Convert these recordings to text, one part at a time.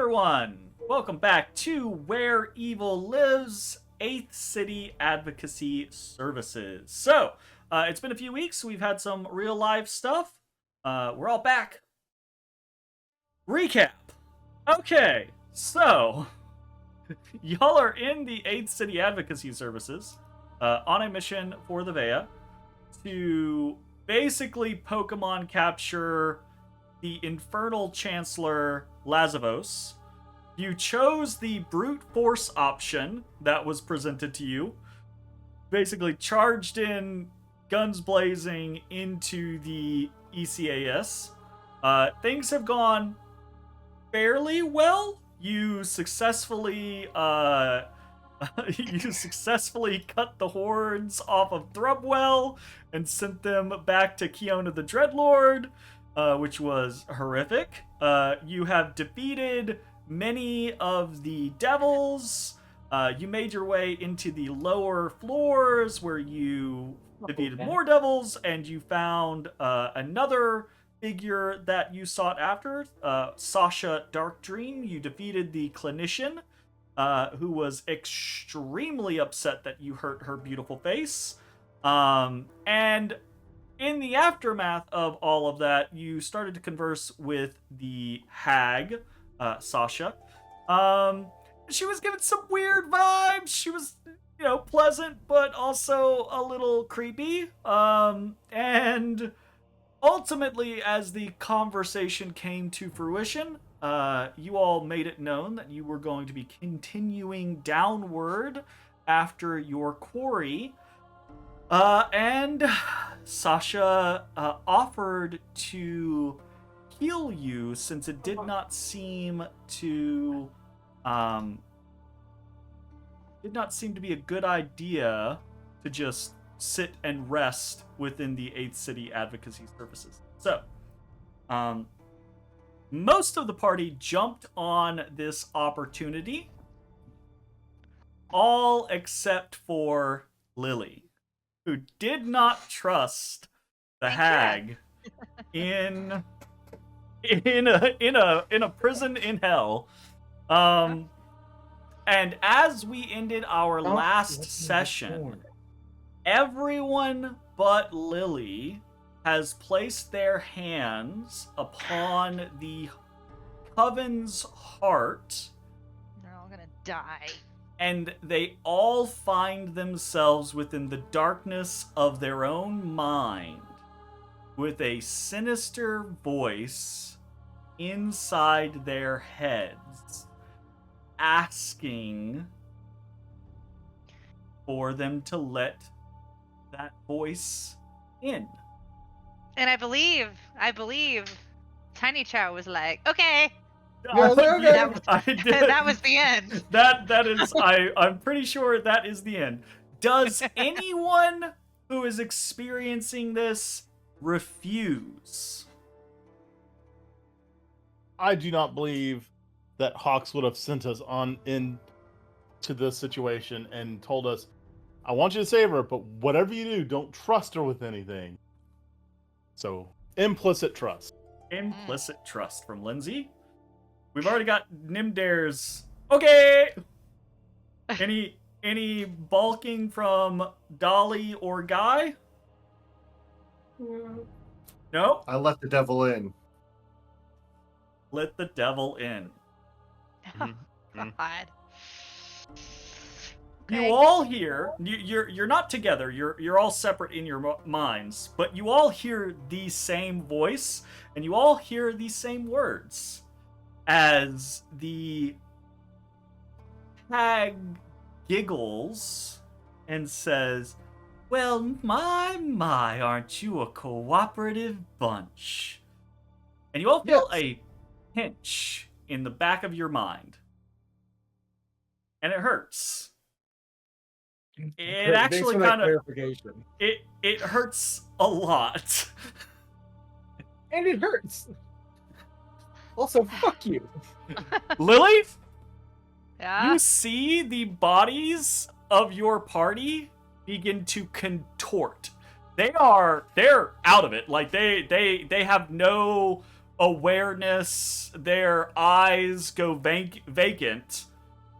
everyone! Welcome back to Where Evil Lives, Eighth City Advocacy Services. So, it's been a few weeks. We've had some real life stuff. We're all back. Recap. Okay, so y'all are in the Eighth City Advocacy Services on a mission for the VAEA to basically Pokemon capture the Infernal Chancellor Lazavos. You chose the brute force option that was presented to you. Basically charged in, guns blazing, into the ECAS. Things have gone fairly well. You successfully cut the hordes off of Thrubwell and sent them back to Kiona the Dreadlord, which was horrific. You have defeated many of the devils. You made your way into the lower floors where you defeated more devils, and you found another figure that you sought after, Sasha Darkdream. You defeated the clinician, who was extremely upset that you hurt her beautiful face. And in the aftermath of all of that, you started to converse with the hag, Sasha. She was giving some weird vibes. She was, pleasant, but also a little creepy. And ultimately, as the conversation came to fruition, you all made it known that you were going to be continuing downward after your quarry. And Sasha offered to heal you, since it did not seem to be a good idea to just sit and rest within the Eighth City Advocacy Services. So, most of the party jumped on this opportunity, all except for Lily, who did not trust the hag in a prison in hell. And as we ended our last session, everyone but Lily has placed their hands upon the Coven's heart. They're all gonna die. And they all find themselves within the darkness of their own mind, with a sinister voice inside their heads, asking for them to let that voice in. And I believe Tiny Chow was like, okay. That was the end. That is, I'm pretty sure that is the end. Does anyone who is experiencing this refuse? I do not believe that Hawks would have sent us on into this situation and told us, I want you to save her, but whatever you do, don't trust her with anything. So, implicit trust. Implicit trust from Linsey. We've already got Nymdaer's okay. Any balking from Dolly or Guy? No? I let the devil in. Let the devil in. Oh, God. You all hear, you're not together, you're all separate in your minds, but you all hear the same voice, and you all hear the same words, as the hag giggles and says, well, my, aren't you a cooperative bunch? And you all feel a pinch in the back of your mind. And it hurts. It actually kind of it hurts a lot. And it hurts. Also, fuck you. Lily? Yeah? You see the bodies of your party begin to contort. They're out of it. Like they have no awareness, their eyes go vacant,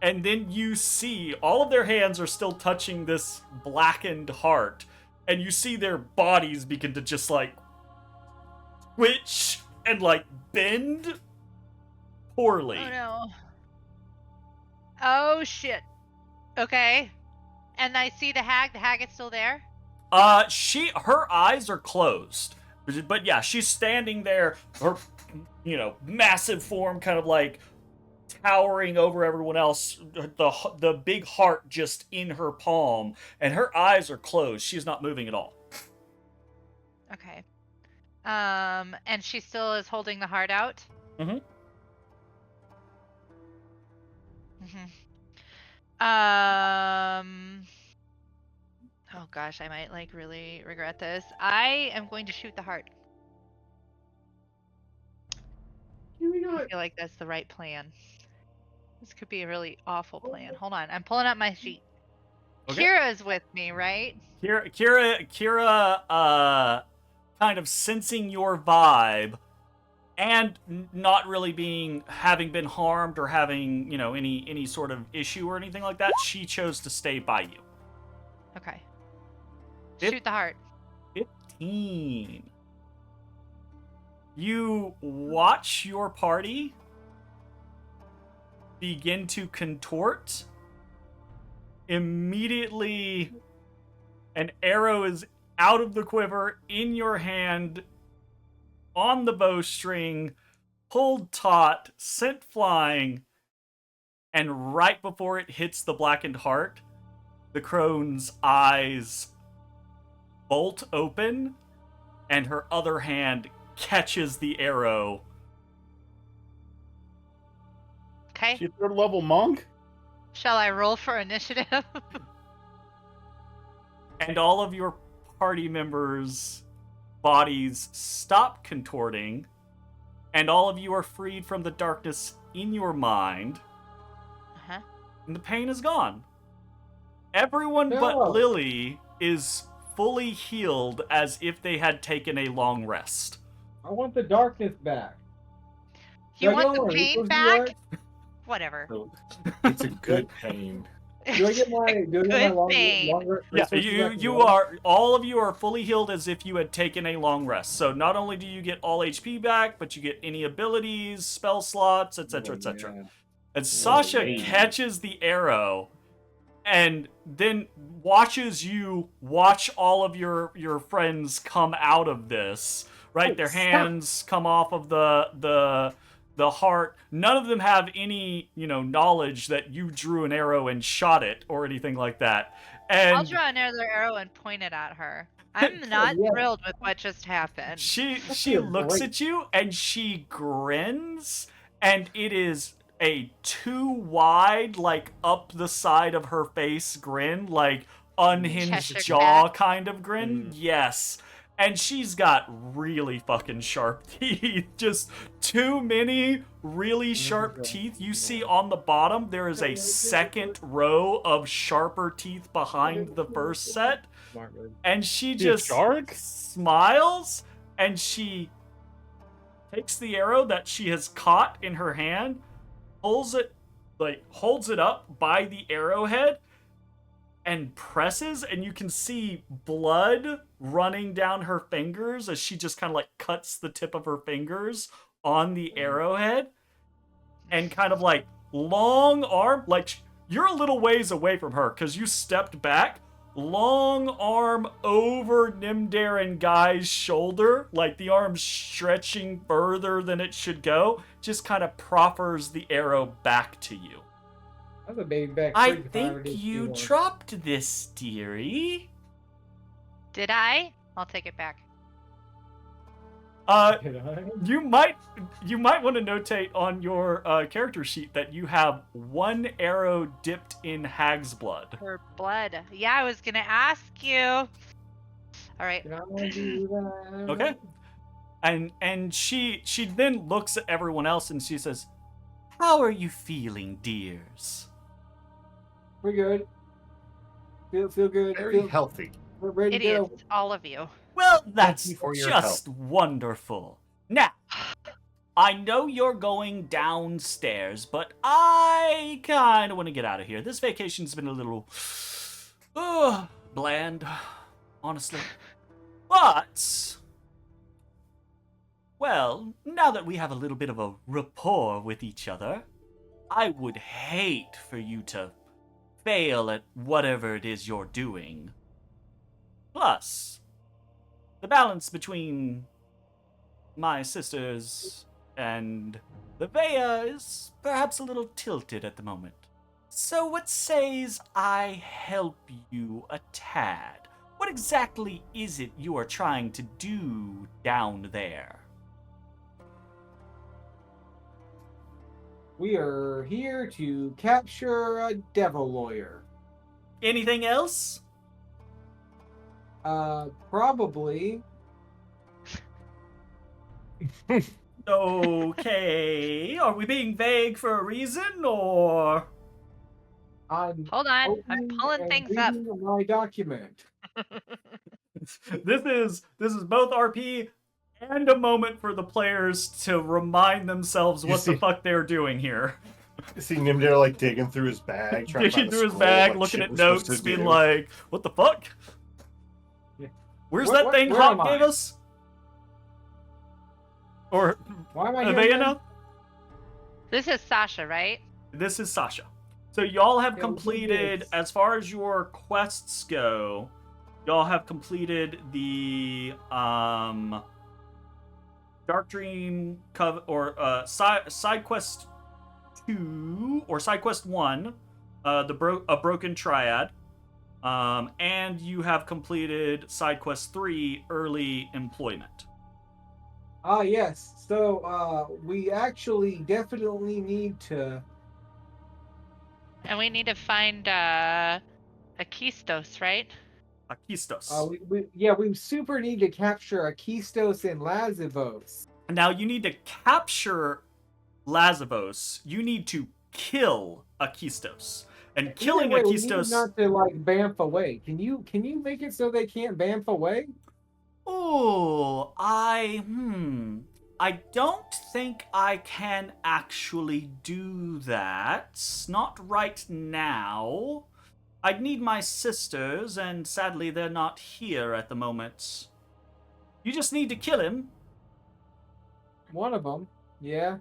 and then you see all of their hands are still touching this blackened heart, and you see their bodies begin to just like twitch and like bend poorly. Oh no. Oh shit. Okay. And I see the hag. The hag is still there. Her eyes are closed, but yeah, she's standing there. Her, massive form kind of like towering over everyone else. The big heart just in her palm, and her eyes are closed. She's not moving at all. Okay. And she still is holding the heart out. Mm-hmm. Oh gosh, I might like really regret this. I am going to shoot the heart. I feel like that's the right plan. This could be a really awful plan. Hold on, I'm pulling up my sheet. Okay. Kira's with me, right? Kira, kind of sensing your vibe, and not really having been harmed or having any sort of issue or anything like that. She chose to stay by you. Okay. Shoot the heart. 15. You watch your party begin to contort. Immediately, an arrow is out of the quiver, in your hand, on the bowstring, pulled taut, sent flying, and right before it hits the blackened heart, the crone's eyes bolt open, and her other hand catches the arrow. Okay. She's a 3rd level monk? Shall I roll for initiative? And all of your party members' bodies stop contorting, and all of you are freed from the darkness in your mind, and the pain is gone. Everyone but Lily is fully healed as if they had taken a long rest. I want the darkness back. You want the pain back? Whatever. It's a good pain. Do I get my pain. longer Yeah, all of you are fully healed as if you had taken a long rest. So not only do you get all HP back, but you get any abilities, spell slots, etc., etc. Yeah. And Sasha catches the arrow and then watches you watch all of your friends come out of this, right? Their hands come off of the heart. None of them have any, knowledge that you drew an arrow and shot it or anything like that. And I'll draw another arrow and point it at her. I'm not thrilled with what just happened. She looks at you and she grins, and it is a too wide, like up the side of her face grin, like unhinged Cheshire jaw cat. kind of grin. Yes. And she's got really fucking sharp teeth. Just too many really sharp teeth. You see on the bottom, there is a second row of sharper teeth behind the first set. And she just smiles, and she takes the arrow that she has caught in her hand, holds it up by the arrowhead, and presses, and you can see blood running down her fingers as she just kind of like cuts the tip of her fingers on the arrowhead, and kind of like long arm, like you're a little ways away from her because you stepped back, long arm over Nymdaer and Guy's shoulder, like the arm stretching further than it should go, just kind of proffers the arrow back to you. That's a baby back. I think you dropped this, dearie. Did I? I'll take it back. You might want to notate on your character sheet that you have one arrow dipped in hag's blood. Her blood. Yeah, I was gonna ask you. All right. Okay. And she then looks at everyone else and she says, "How are you feeling, dears?" We're good. Feel good. Very healthy. We're ready to Idiots, go. all of you. Well, that's you for your just wonderful. Now, I know you're going downstairs, but I kind of want to get out of here. This vacation's been a little bland, honestly. But, well, now that we have a little bit of a rapport with each other, I would hate for you to fail at whatever it is you're doing. Plus, the balance between my sisters and the VAEA is perhaps a little tilted at the moment. So what says I help you a tad? What exactly is it you are trying to do down there? We are here to capture a devil lawyer. Anything else? Probably. Okay. Are we being vague for a reason, or? I'm Hold on, I'm opening pulling and things up. reading my document. This is both RP and a moment for the players to remind themselves You what the see- fuck they're doing here. You see Nymdaer like digging through his bag, trying to Digging find a through his scroll, bag, like, looking shit at we're supposed notes, to being do. like, what the fuck? Yeah. Where's What- that thing where Hawk am I? gave us? Or Why am I here? Avea again? now? This is Sasha, right? This is Sasha. So y'all have Yeah, we did completed, this. as far as your quests go, y'all have completed the Dark Dream side quest 2 or side quest 1, a broken triad, and you have completed side quest 3, early employment. Ah, yes. So, we actually definitely need to. And we need to find a Keystos, right? Akistos. We super need to capture a Keystos and Lazivos. Now you need to capture Lazivos. You need to kill Akistos. And killing Either way, we need Akistos. not to like bamf away. Can you make it so they can't bamf away? Oh, I don't think I can actually do that. Not right now. I'd need my sisters, and sadly they're not here at the moment. You just need to kill him, One of them, yeah.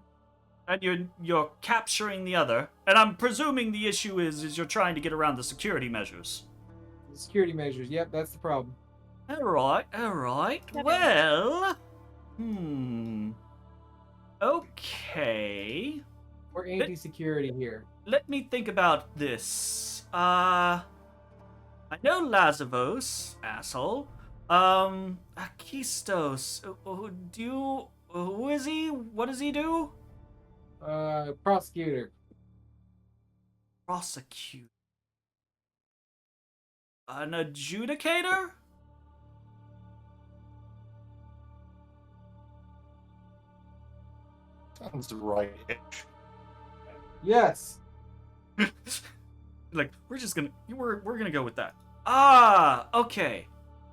and you're capturing the other. And I'm presuming the issue is you're trying to get around the security measures. Security measures. Yep, that's the problem. Alright. Okay. Well, okay. We're anti-security here. Let me think about this. I know Lazivos, asshole. Akistos. Who is he? What does he do? Prosecutor. Prosecute. An adjudicator? Sounds right. Yes. Like, we're gonna go with that. Ah, okay.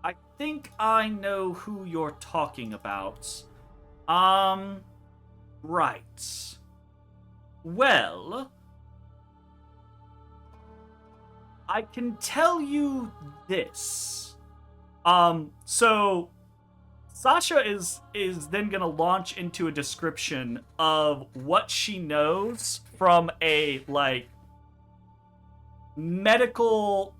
I think I know who you're talking about. Right. Well, I can tell you this. So Sasha is then gonna launch into a description of what she knows from a like medical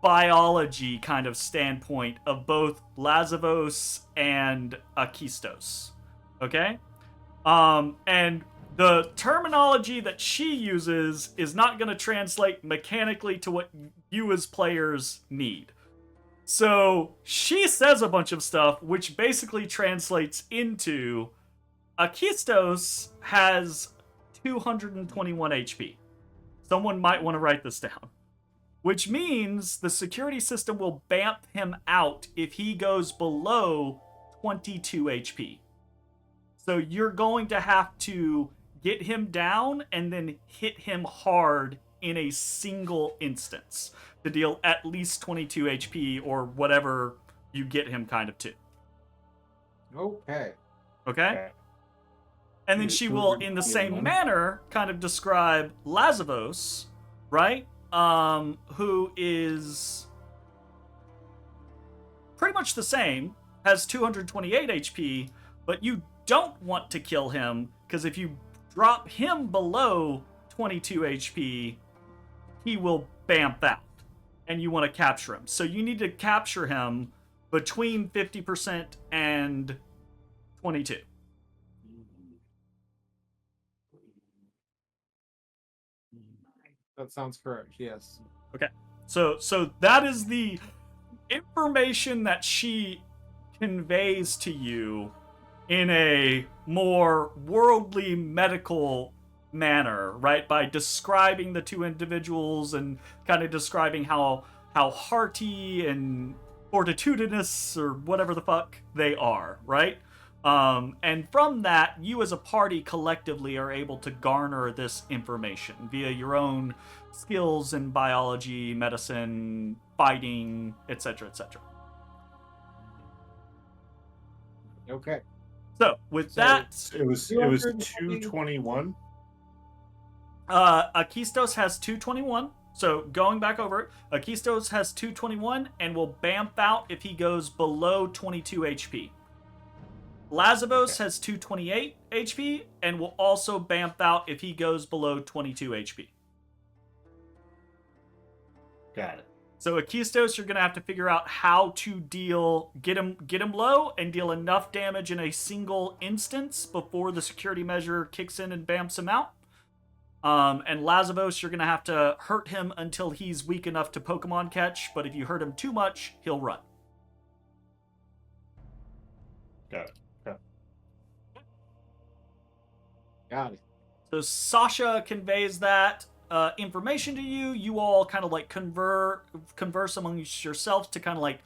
biology kind of standpoint of both Lazivos and Akistos. Okay? And the terminology that she uses is not going to translate mechanically to what you as players need. So she says a bunch of stuff which basically translates into Akistos has 221 HP. Someone might want to write this down. Which means the security system will bamf him out if he goes below 22 HP. So you're going to have to get him down and then hit him hard in a single instance to deal at least 22 HP or whatever you get him kind of to. Okay. Okay? And then she will, in the same manner, kind of describe Lazavos, right? Who is pretty much the same, has 228 HP, but you don't want to kill him, because if you drop him below 22 HP, he will bamf out, and you want to capture him. So you need to capture him between 50% and 22. That sounds correct, yes. Okay. So that is the information that she conveys to you in a more worldly medical manner, right? By describing the two individuals and kind of describing how hearty and fortitudinous or whatever the fuck they are, right? And from that, you as a party collectively are able to garner this information via your own skills in biology, medicine, fighting, etc., etc. Okay. So with that, It was 221. Akistos has 221. So going back over it, Akistos has 221 and will bamf out if he goes below 22 HP. Lazavos has 228 HP and will also bamf out if he goes below 22 HP. Got it. So Akistos, you're gonna have to figure out how to get him low and deal enough damage in a single instance before the security measure kicks in and bamfs him out. And Lazavos, you're gonna have to hurt him until he's weak enough to Pokemon catch, but if you hurt him too much, he'll run. Got it. Got it. So Sasha conveys that information to you. You all kind of like converse amongst yourselves to kind of like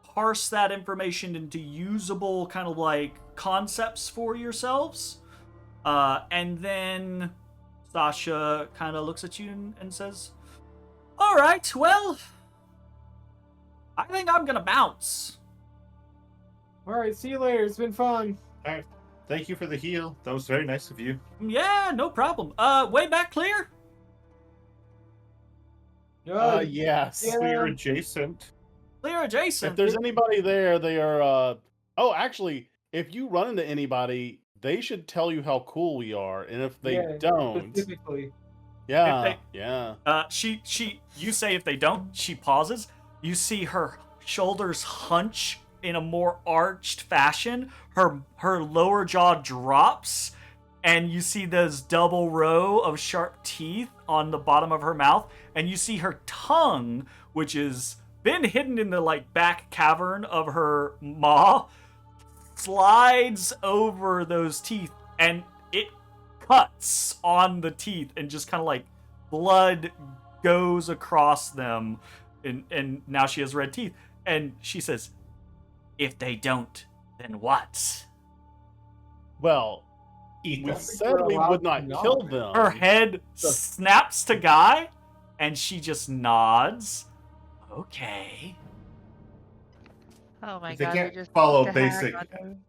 parse that information into usable kind of like concepts for yourselves. And then Sasha kind of looks at you and says, "All right, well, I think I'm gonna bounce." All right, see you later. It's been fun. All right. Thank you for the heal. That was very nice of you. Yeah, no problem. Way back clear? Yes. Yeah. Clear adjacent. Clear adjacent. If there's anybody there, they are. Oh, actually, if you run into anybody, they should tell you how cool we are, and if they Yeah, don't, Specifically. yeah, If yeah. You say if they don't, she pauses. You see her shoulders hunch in a more arched fashion. Her lower jaw drops, and you see those double row of sharp teeth on the bottom of her mouth, and you see her tongue, which has been hidden in the like back cavern of her maw, slides over those teeth, and it cuts on the teeth, and just kind of like blood goes across them, and now she has red teeth, and she says, "If they don't, then what?" Well, Eat we them. said we would not kill them. Her head snaps to Guy, and she just nods. Okay. Oh my If they god, can't we just follow put the hack basic- on them.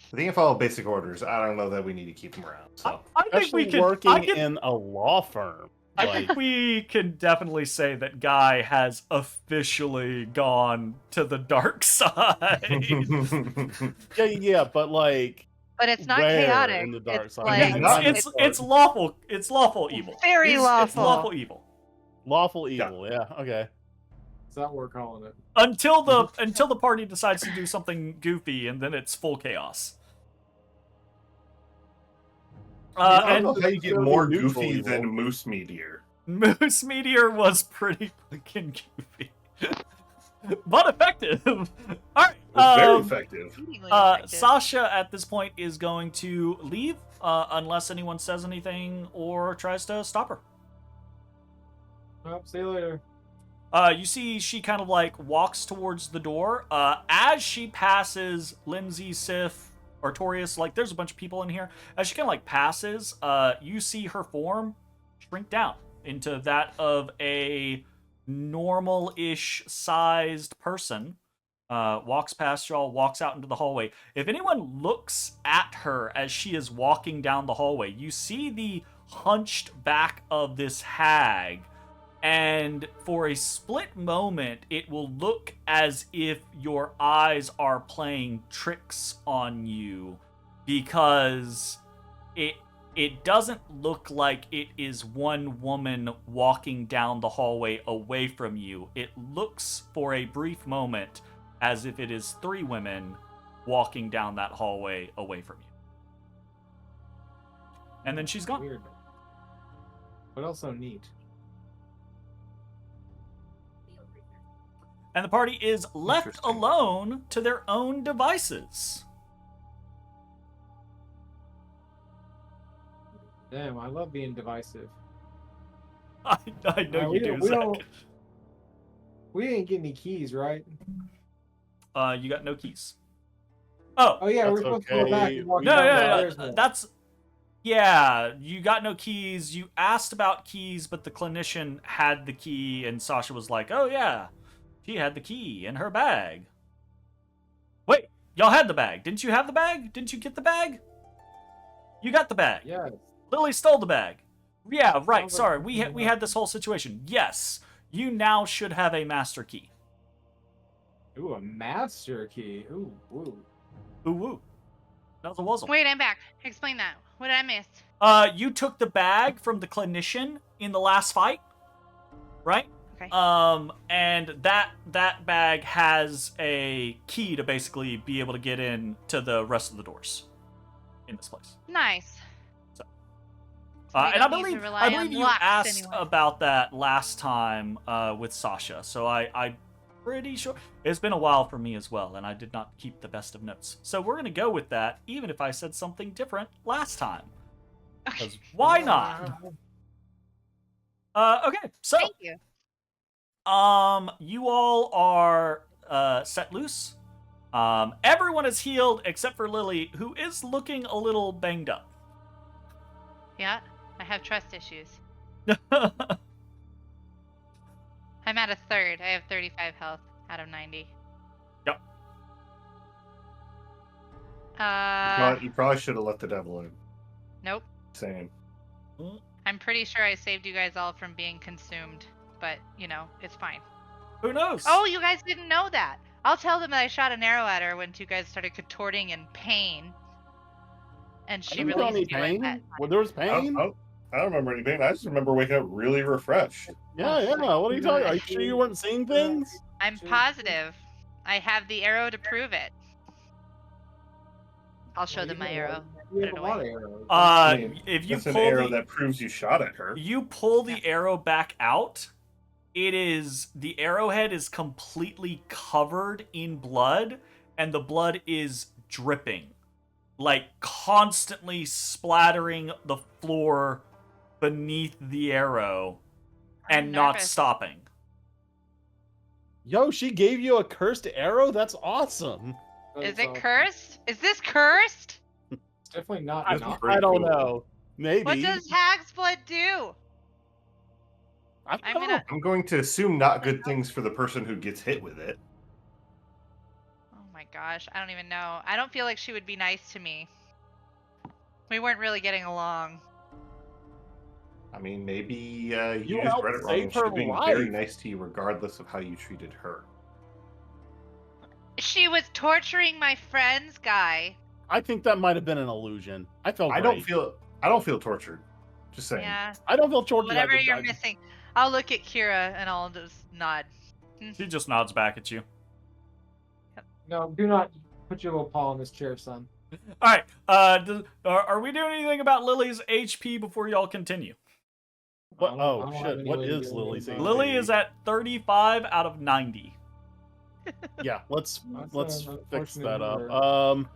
If they can follow basic orders, I don't know that we need to keep them around. So I think Especially we can. working in a law firm. I Like, think we can definitely say that Guy has officially gone to the dark side. yeah, but like, But it's not where chaotic. in the dark It's side? like not- it's lawful. It's lawful evil. very It's lawful. lawful evil. lawful evil. Yeah, okay. Is that what we're calling it? Until the party decides to do something goofy, and then it's full chaos. I don't And know how you get Neutral more evil. goofy than Moose Meteor. Moose Meteor was pretty fucking goofy, but effective. All right. It was very effective. Exceedingly effective. Sasha at this point is going to leave unless anyone says anything or tries to stop her. Oh, see you later. You see she kind of like walks towards the door. As she passes Linsey, Sif, Artorias, like there's a bunch of people in here. As she kind of like passes, you see her form shrink down into that of a normal-ish sized person. walks past y'all, walks out into the hallway. If anyone looks at her as she is walking down the hallway, you see the hunched back of this hag, and for a split moment, it will look as if your eyes are playing tricks on you, because it doesn't look like it is one woman walking down the hallway away from you. It looks for a brief moment as if it is three women walking down that hallway away from you. And then she's gone. Weird. But also neat. And the party is left Interesting. alone to their own devices. Damn, I love being divisive. I know you do, Zach. We didn't get any keys, right? You got no keys. Oh, Oh yeah, That's we're supposed to go back okay. and walk no, down the no, stairs no. now. That's... Yeah, you got no keys. You asked about keys, but the clinician had the key, and Sasha was like, oh yeah, she had the key in her bag. Wait, y'all had the bag. Didn't you have the bag? Didn't you get the bag? You got the bag. Yes. Lily stole the bag. Yeah, right. Sounds Sorry, like- we had this whole situation. Yes, you now should have a master key. Ooh, a master key. Ooh, ooh. Ooh, woo. That was a wuzzle. Wait, I'm back. Explain that. What did I miss? You took the bag from the clinician in the last fight, right? Okay. And that bag has a key to basically be able to get in to the rest of the doors in this place. Nice. So, we and I don't need to believe rely on you locks asked anymore. about that last time with Sasha. So I'm pretty sure it's been a while for me as well, and I did not keep the best of notes. So we're gonna go with that, even if I said something different last time. Okay. Because why not? Okay, so Thank you. you all are set loose. Everyone is healed except for Lily, who is looking a little banged up. Yeah, I have trust issues. I'm at a third. I have 35 health out of 90. Yep. You probably should have let the devil in. Nope. Same. I'm pretty sure I saved you guys all from being consumed, but you know, it's fine. Who knows? Oh, you guys didn't know that. I'll tell them that I shot an arrow at her when you guys started contorting in pain. And she I didn't feel any released you at pain. that Well, there was I pain. don't remember any pain. I just remember waking up really refreshed. Yeah. What are you talking? Are you sure you weren't seeing things? I'm positive. I have the arrow to prove it. I'll show them my arrow. You Put have it a lot away. of arrows. I mean, if you That's an pull arrow the that proves you shot at her. you pull the arrow back out, the arrowhead is completely covered in blood, and the blood is dripping, like constantly splattering the floor beneath the arrow and I'm not nervous. stopping. Yo, she gave you a cursed arrow? That's awesome. Is That's it all- cursed? Is this cursed? It's definitely not. That's not. pretty I don't cool. know. Maybe. What does hag's blood do? I I'm don't know. gonna. I'm going to assume not good things for the person who gets hit with it. Oh my gosh, I don't even know. I don't feel like she would be nice to me. We weren't really getting along. I mean, maybe you You just helped read it wrong. save And she's her being very life. nice to you, regardless of how you treated her. She was torturing my friends, guy. I think that might have been an illusion. I felt. I don't feel tortured. Just saying. Yeah, I don't feel tortured. whatever you're I- missing. I'll look at Kira and I'll just nod. She just nods back at you. No, do not put your little paw in this chair, son. All right. Are we doing anything about Lily's HP before y'all continue? What? I Oh don't have shit! any What way to is do Lily's it. HP? Lily is at 35 out of 90. Yeah, let's That's an fix unfortunate that up. number.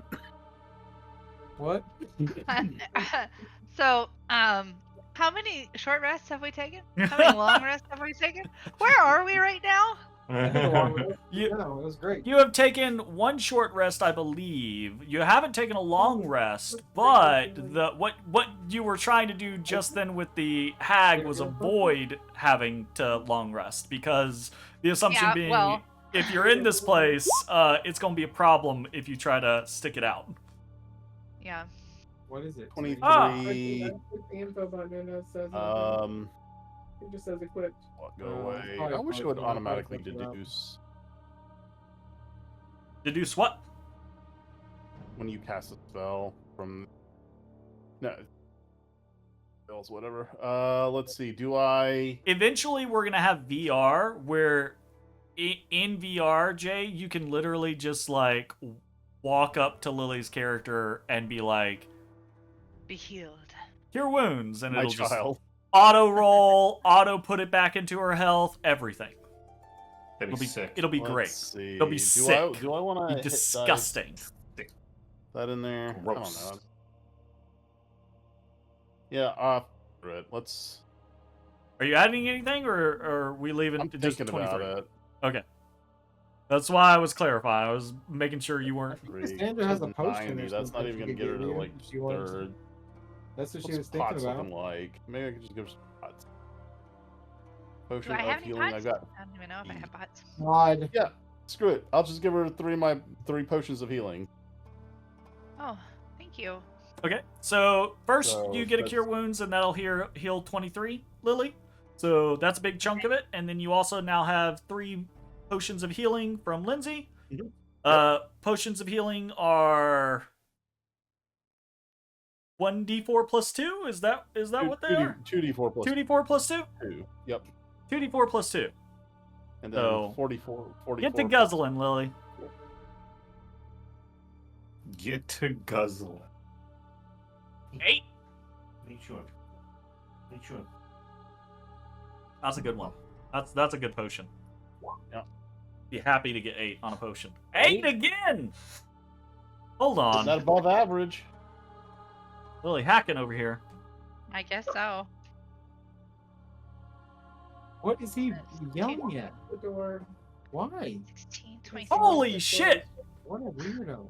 What? So, how many short rests have we taken? How many long rests have we taken? Where are we right now? You, No, it was great. you have taken one short rest, I believe. You haven't taken a long rest, but what you were trying to do just then with the hag was avoid having to long rest, because the assumption Yeah, being well, if you're in this place, it's gonna be a problem if you try to stick it out. Yeah. What is it? 23. The info button it says it just says equipped. Go away. probably I wish it close would enough. automatically Probably close enough. deduce Deduce what? when you cast a spell from. No. Spells, whatever. Let's see. Do I? Eventually, we're gonna have VR where, in VR, Jay, you can literally just like walk up to Lily's character and be like, Be healed. "Cure wounds," and My it'll just child. auto roll, auto put it back into her health, everything. That'd It'll be be sick. it'll be Let's great. see. It'll be sick. Do I want to Be disgusting. that in there? Gross. I don't know. Yeah, screw it. Let's. Are you adding anything, or are we leaving I'm it just thinking 23? about it. Okay. That's why I was clarifying. I was making sure you weren't. Cassandra has a potion 90, or that's not something even she gonna could get her give to you like if she wants. third. That's what she What's was thinking pots about. looking like? Maybe I could just give her some pots. Do Potion I of have any healing. pots? I've got. I don't even know if I have pots. God. Yeah, screw it. I'll just give her three potions of healing. Oh, thank you. Okay. So first So you get a that's- cure wounds, and that'll heal 23, Lily. So that's a big chunk of it, and then you also now have 3 potions of healing from Linsey. Mhm. Potions of healing are 1d4 plus 2. Is that what they are? 2d4 plus 2d4 plus 2. 2. Yep. 2d4 plus 2. And then So, 44. Get to guzzling, Lily. Get to guzzle. 8. Make sure. Make sure. That's a good one. That's a good potion. Yeah. Be happy to get 8 on a potion. 8 again. Hold on, Not above average. Lily hacking over here. I guess so. What is he yelling at? The door. Why? 16, 26. Holy shit! What a weirdo.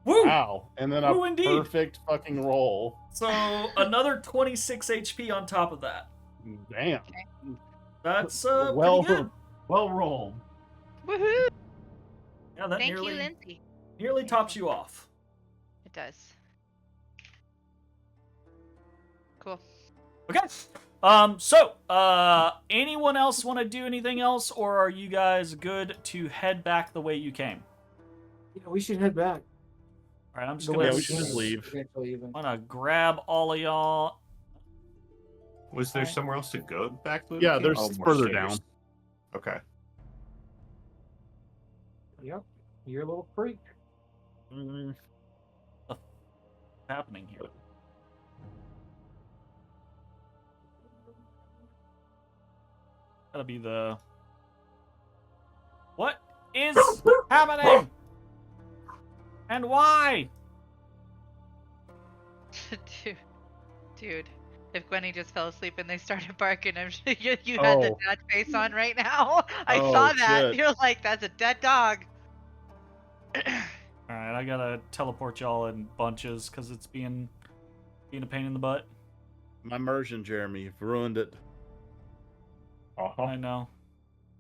Woo! Wow. And then a Woo, indeed. perfect fucking roll. So another 26 HP on top of that. Damn. That's well, pretty good. well rolled. Woohoo! Yeah, that Thank nearly you, Linsey. nearly tops you off. It does. Cool. Okay. Anyone else want to do anything else, or are you guys good to head back the way you came? Yeah, we should head back. All right, I'm just The gonna, way we should just leave. Eventually even. I'm gonna grab all of y'all. Was there somewhere else to go back to? Yeah, there's more further stairs. down. Okay. Yep. You're a little freak. What's happening here? Gotta be the. What is happening? And why? Dude, if Gwenny just fell asleep and they started barking, I'm sure you had the Oh. dead face on right now. I Oh, saw that. shit. You're like, that's a dead dog. All right, I gotta teleport y'all in bunches because it's being a pain in the butt. My immersion, Jeremy. You've ruined it. I know.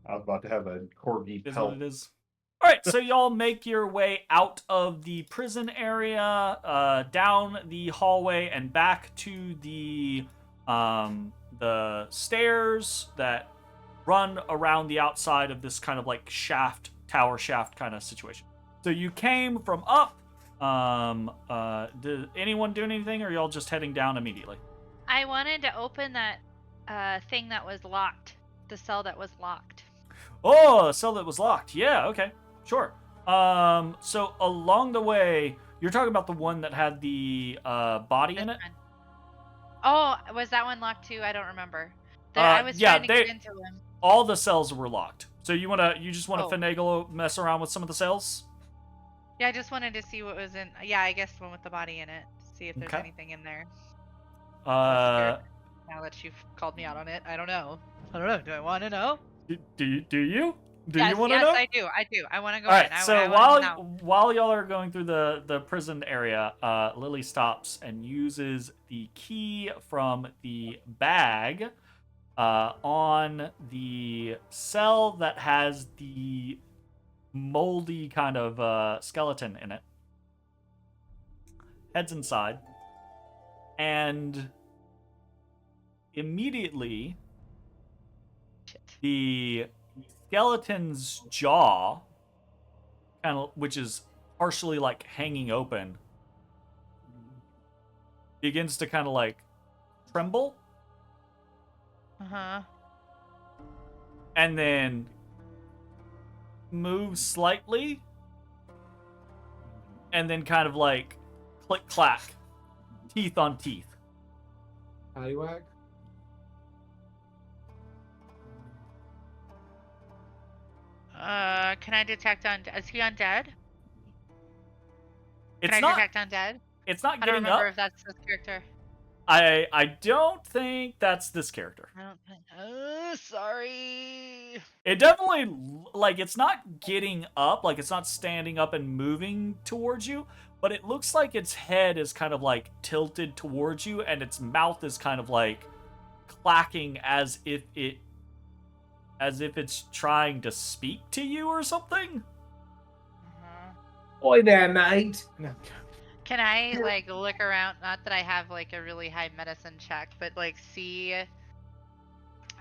I was about to have a corgi Is pelt. what it is. All right, so y'all make your way out of the prison area, down the hallway, and back to the stairs that run around the outside of this kind of like tower shaft kind of situation. So you came from up. Did anyone do anything, or y'all just heading down immediately? I wanted to open that thing that was locked. The cell that was locked. Oh, a cell that was locked. Yeah, okay. Sure. So along the way, you're talking about the one that had the body in it? Oh, was that one locked too? I don't remember. I was yeah, trying to get into him. All the cells were locked. So you just want to Oh. finagle, mess around with some of the cells? Yeah, I just wanted to see what was in. Yeah, I guess the one with the body in it. See if there's Okay. anything in there. Uh, Now that you've called me out on it, I don't know. Do I want to know? do you? Do you Yes, want to yes, know? I do. I want to go All in. right. I So wanna know. while y'all are going through the prison area, Lily stops and uses the key from the bag on the cell that has the moldy kind of skeleton in it. Heads inside. And immediately, the skeleton's jaw, which is partially like hanging open, begins to kind of like tremble. Uh-huh. And then move slightly. And then kind of like click clack. Teeth on teeth. Paddywhack? Can I detect is he undead? It's Can I not. detect undead? It's not I don't getting remember up. if that's this character. I don't think that's this character. I don't think. Sorry. It definitely, like, it's not getting up, like, it's not standing up and moving towards you, but it looks like its head is kind of, like, tilted towards you, and its mouth is kind of, like, clacking as if it's trying to speak to you or something. Oi there, mate. No. Can I, like, look around? Not that I have, like, a really high medicine check, but, like, see. I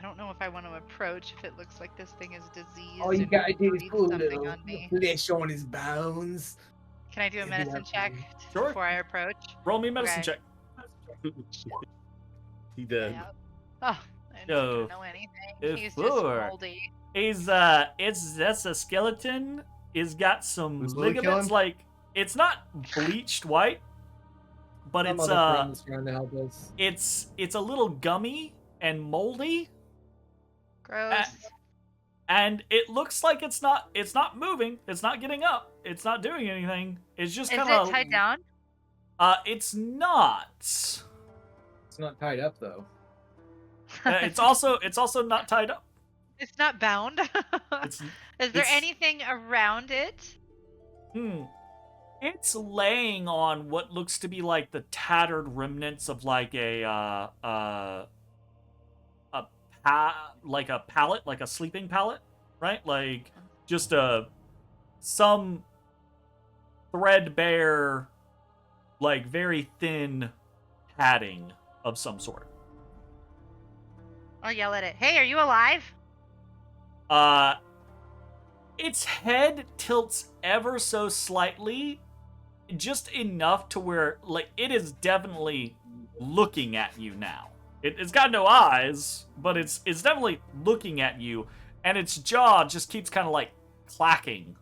don't know if I want to approach if it looks like this thing is diseased. All you and gotta do is breathe put a something little on me. flesh on his bones. Can I do a Maybe medicine that's check Sure. before I approach? Roll me a medicine Okay. check. He did. Yeah. Oh, I So, don't know anything. He's just four. moldy. That's a skeleton. It's got some Who's Lily ligaments, killing? like, it's not bleached white, but Some it's other friends trying to help us. it's a little gummy and moldy, Gross. and it looks like it's not moving, it's not getting up, it's not doing anything. It's just Is kind it of tied down? It's not. It's not tied up though. It's also not tied up. It's not bound. It's Is there it's- anything around it? It's laying on what looks to be like the tattered remnants of like a pallet, like a sleeping pallet, right? Like just some threadbare, like very thin padding of some sort. I'll yell at it. Hey, are you alive? Its head tilts ever so slightly, just enough to where, like, it is definitely looking at you now. It's got no eyes, but it's definitely looking at you, and its jaw just keeps kind of like clacking.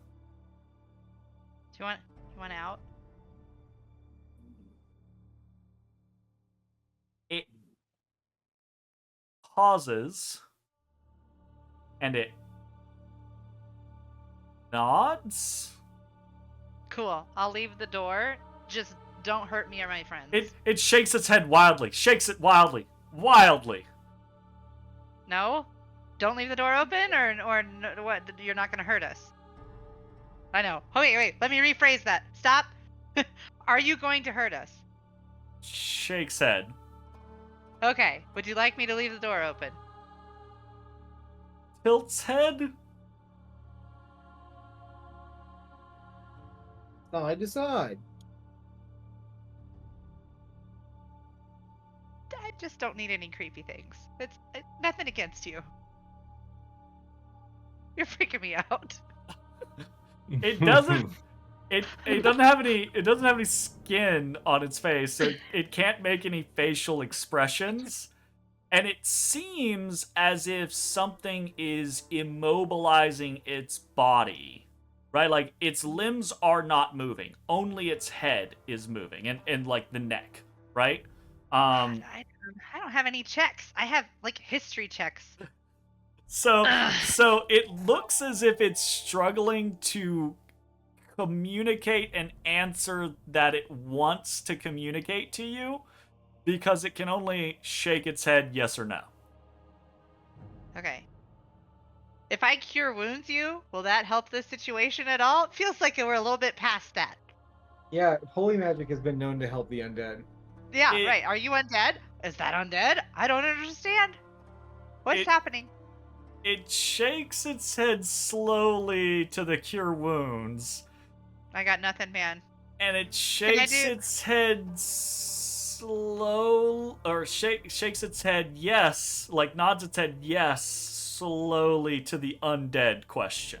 Do you want out? It pauses, and it nods. Cool. I'll leave the door. Just don't hurt me or my friends. It shakes its head wildly, shakes it wildly. No? Don't leave the door open, or what? You're not gonna hurt us. I know. Oh, wait. Let me rephrase that. Stop. Are you going to hurt us? Shakes head. Okay. Would you like me to leave the door open? Tilts head. Side to side. I just don't need any creepy things. It's nothing against you. You're freaking me out. It doesn't. It doesn't have any skin on its face, so it can't make any facial expressions, and it seems as if something is immobilizing its body. Right, like its limbs are not moving. Only its head is moving, and like the neck. Right. I don't have any checks. I have like history checks. So it looks as if it's struggling to communicate an answer that it wants to communicate to you, because it can only shake its head yes or no. Okay. If I cure wounds you, will that help this situation at all? It feels like we're a little bit past that. Yeah, holy magic has been known to help the undead. Yeah, It- right. Are you undead? Is that undead? I don't understand. What's It- happening? It shakes its head slowly to the cure wounds. I got nothing, man. And it shakes its head shakes its head yes, like nods its head yes, slowly to the undead question.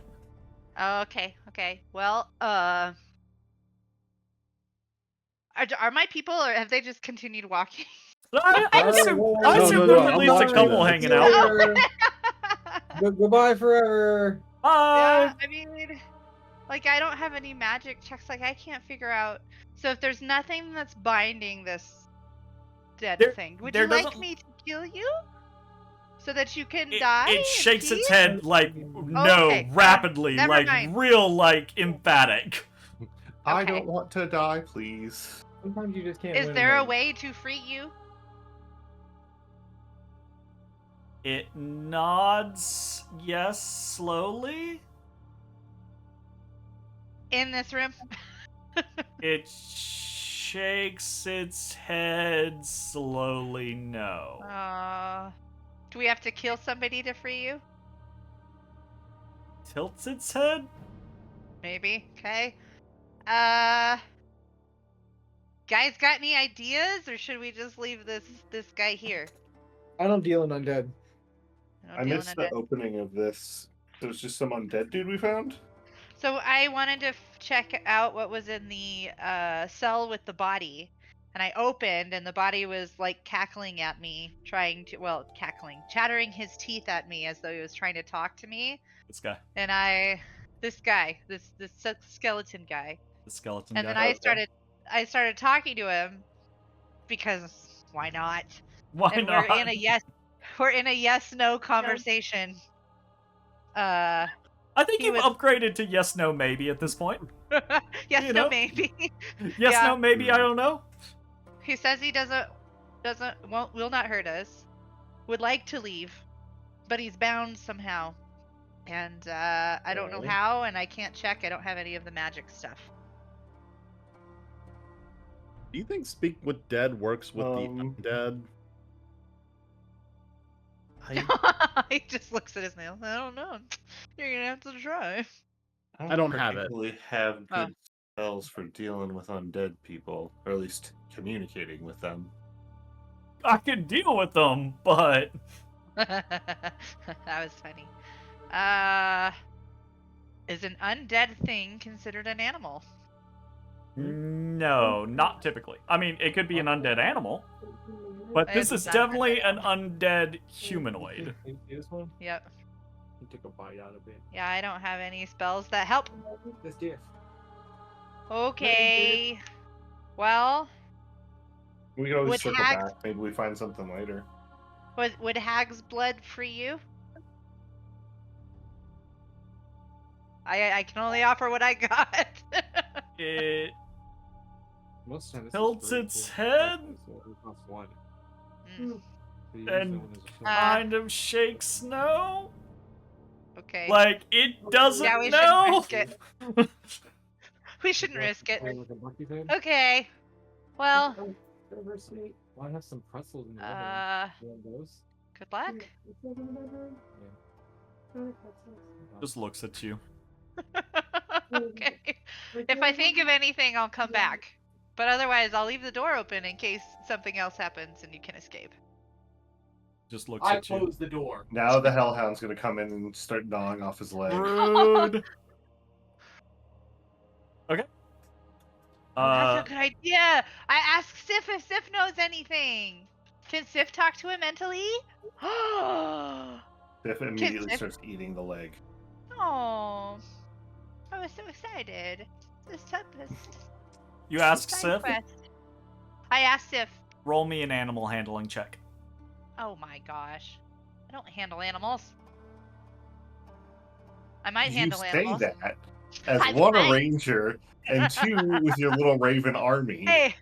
Oh, okay. Well, are my people, or have they just continued walking? I assume no, there were I'm at least a watching couple them. hanging out. Goodbye forever. Bye. Yeah, I mean, like, I don't have any magic checks. Like, I can't figure out. So if there's nothing that's binding this dead thing, would you like me to kill you so that you can die? It shakes and its peace? head like Okay, rapidly, never like mind. real, like emphatic. I Okay. don't want to die, please. Sometimes you just can't. Is win there a them. way to free you? It nods yes slowly. In this room? It shakes its head slowly no. Do we have to kill somebody to free you? Tilts its head? Maybe. Okay. Guys, got any ideas, or should we just leave this guy here? I don't deal in undead. I missed the opening of this. So it's just some undead dude we found? So I wanted to check out what was in the cell with the body, and I opened, and the body was like cackling at me, chattering his teeth at me as though he was trying to talk to me. This guy. And this skeleton guy. The skeleton and guy. then I started talking to him because why not? Why not? We're in a yes/no conversation. I think you've upgraded to yes, no, maybe at this point. Yes, no, maybe. Yes, Yeah. no, maybe. I don't know. He says he will not hurt us. Would like to leave, but he's bound somehow, and I don't know how, and I can't check. I don't have any of the magic stuff. Do you think speak with dead works with the undead? He just looks at his nails. I don't know. You're gonna have to try. I don't have it. Particularly have good spells for dealing with undead people, or at least communicating with them. I can deal with them, but That was funny. Is an undead thing considered an animal? no, not typically. I mean, it could be an undead animal, but this is It's not definitely an undead humanoid. This one? Yep. You take a bite out of it. Yeah, I don't have any spells that help. This diff. Okay. Well, We could always Would circle hags- back. Maybe we find something later. would hag's blood free you? I can only offer what I got. It Most of the time, this is tilts free, its too. head So it costs one. Mm, So you use and that one as a shot. kind of shakes no. okay. Like, it doesn't Yeah, we know. shouldn't risk it. We shouldn't risk it. Like a monkey thing? Okay. Well, Well, I have some pretzels in the You want those? good luck. Just looks at you. Okay. If I think of anything, I'll come back. But otherwise, I'll leave the door open in case something else happens and you can escape. Just looks I at you. closed the door. Now the Hellhound's gonna come in and start gnawing off his leg. Rude. Okay. That's a good idea. I asked Sif if Sif knows anything. Can Sif talk to him mentally? Oh, Biff immediately Sif- starts eating the leg. I was so excited. This You ask side Sif. quest. I asked Sif. Roll me an animal handling check. Oh my gosh, I don't handle animals. I might You handle say animals. that as I one, a might. ranger, and two, with your little raven army. Hey,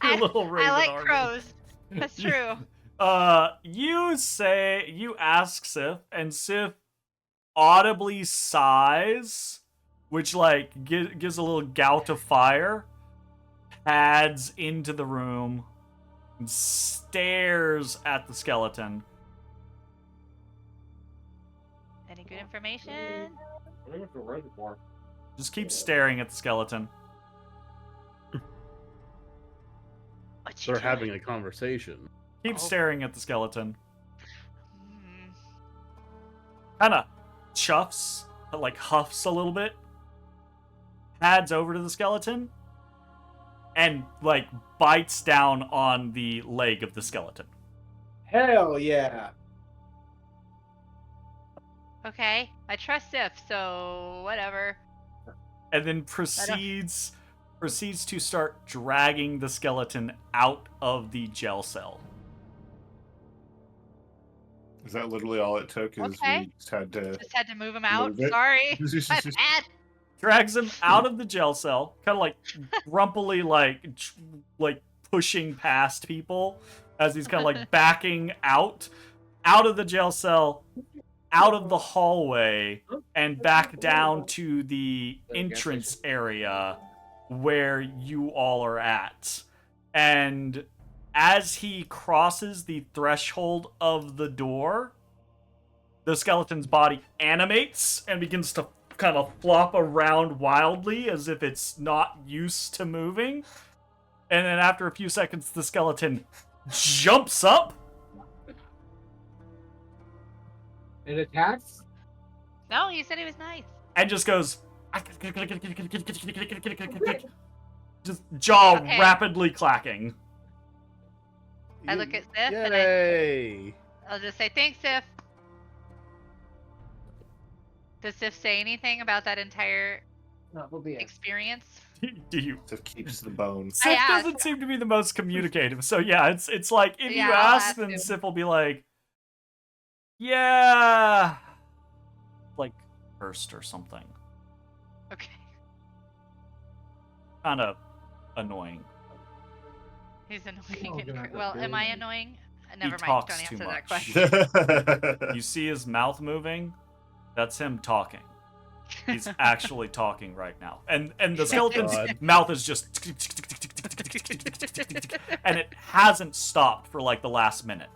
Your little I raven like army. crows. That's true. You ask Sif, and Sif audibly sighs, which like gives a little gout of fire, pads into the room, and stares at the skeleton. Good information. I think it's a reservoir. Just keep staring at the skeleton. What you They're doing? having a conversation. Keep Oh. staring at the skeleton. Mm. Kind of chuffs, like huffs a little bit. Pads over to the skeleton. And, like, bites down on the leg of the skeleton. Hell yeah. Okay, I trust Sif, so whatever. And then proceeds to start dragging the skeleton out of the gel cell. Is that literally all it took? Is Okay. we just had to... Just had to move him out. Move it. Sorry. My bad. Drags him out of the gel cell, kind of like grumpily, like pushing past people as he's kind of like backing out of the gel cell, out of the hallway, and back down to the entrance area where you all are at. And as he crosses the threshold of the door, the skeleton's body animates and begins to kind of flop around wildly as if it's not used to moving. And then after a few seconds, the skeleton jumps up. It attacks? No, he said he was nice. And just goes... Just jaw Okay. rapidly clacking. I look at Sif and Yay! I'll just say, thanks, Sif. Does Sif say anything about that entire No, we'll be experience? Do you... It keeps the bones. Sif asked. doesn't seem to be the most communicative. So yeah, it's like, if Yeah, you I'll ask, ask then him. Sif will be like, yeah... Like, cursed or something. Okay. Kind of annoying. He's annoying. Oh, God, Well, am I really? annoying? Never mind. talks Don't too answer that much. question. You see his mouth moving? That's him talking. He's actually talking right now. And the skeleton's God. mouth is just... And it hasn't stopped for like the last minute.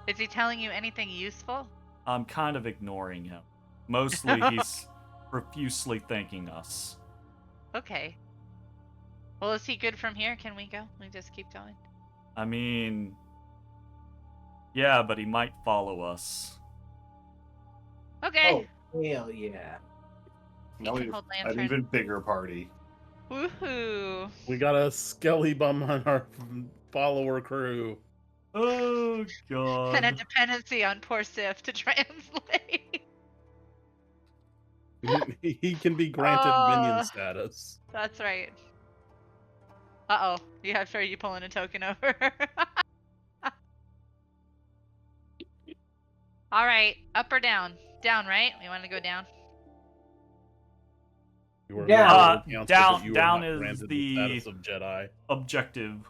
Is he telling you anything useful? I'm kind of ignoring him. Mostly he's profusely thanking us. Okay. Well, is he good from here? Can we go? We just keep going. I mean... Yeah, but he might follow us. Okay. Oh, hell yeah. Now can we have hold an lantern. even bigger party. Woohoo. We got a skelly bum on our follower crew. Oh, And a God. dependency on poor Sif to translate. He can be granted minion status. That's right. Uh-oh. Are you pulling a token over? Alright. Up or down? Down, right? We want to go down? You were Yeah. not counsel, Down- but you were down not is granted the- status of Jedi. Objective.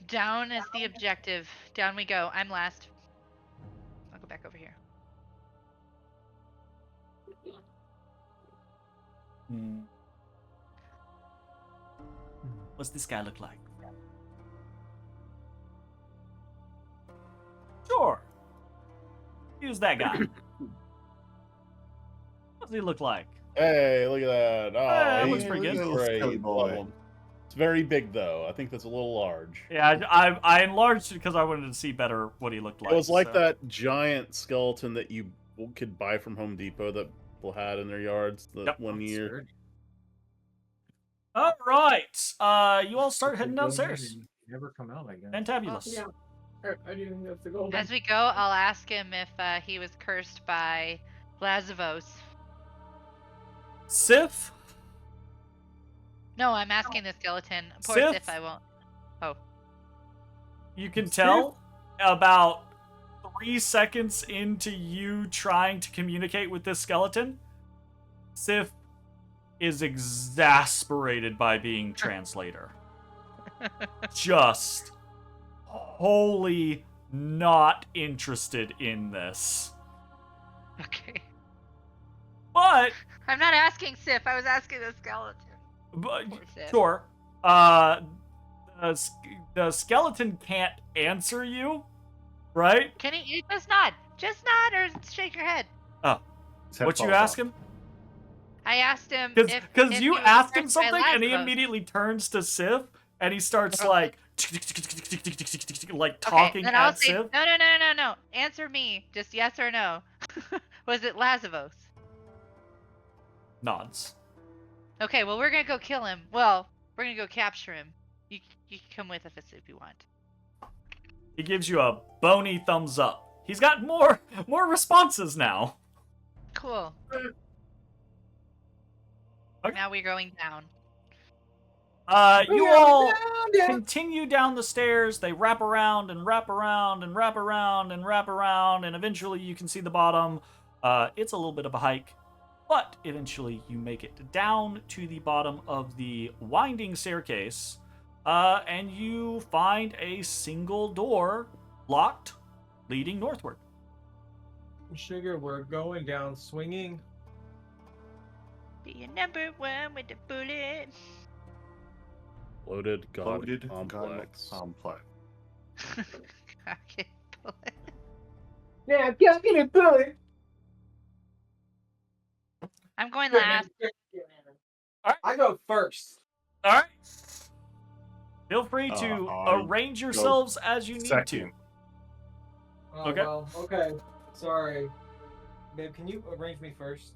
Down is the objective. Down we go. I'm last. I'll go back over here. What's this guy look like? Sure. Who's that guy? What does he look like? Hey, look at that! Oh, that he looks pretty good. he's Little great. skelly boy. Love him. It's very big though. I think that's a little large. Yeah, I enlarged it because I wanted to see better what he looked like. It was like so. that giant skeleton that you could buy from Home Depot that people had in their yards that Yep. one year. All right. You all start heading downstairs. Never come out, I guess. Fantabulous. Yeah. I do think that's the goal. As we go, I'll ask him if he was cursed by Lazivos. Sif, No, I'm asking the skeleton. Poor Sif? Sif, I won't. you can tell about 3 seconds into you trying to communicate with this skeleton, Sif is exasperated by being translator. Just wholly not interested in this. Okay. But, I'm not asking Sif. I was asking the skeleton. Poor Sif. sure, the skeleton can't answer you, right? Can he? He does not. Just nod or shake your head. His head What you falls ask off. him? I asked him Because if you he was asked him cursed by something, and he Lazarus. immediately turns to Sif, and he starts Oh. like Okay, talking then I'll at say Sif. no. Answer me, just yes or no. Was it Lazarus? Nods. Okay, well we're gonna go kill him. Well, we're gonna go capture him. You can come with us if you want. He gives you a bony thumbs up. He's got more responses now. Cool. Okay. Now we're going down. You all continue down the stairs. They wrap around and wrap around and wrap around and wrap around, and eventually you can see the bottom. It's a little bit of a hike, but eventually you make it down to the bottom of the winding staircase, and you find a single door locked, leading northward. Sugar, we're going down swinging. Be your number one with the bullet. Loaded God Loaded complex. complex. Okay, bullet. Yeah, get a bullet. I'm going last. I go first. All right. Feel free to I arrange yourselves as you need to. Second. Oh, Okay. well, okay. Sorry. Babe, can you arrange me first?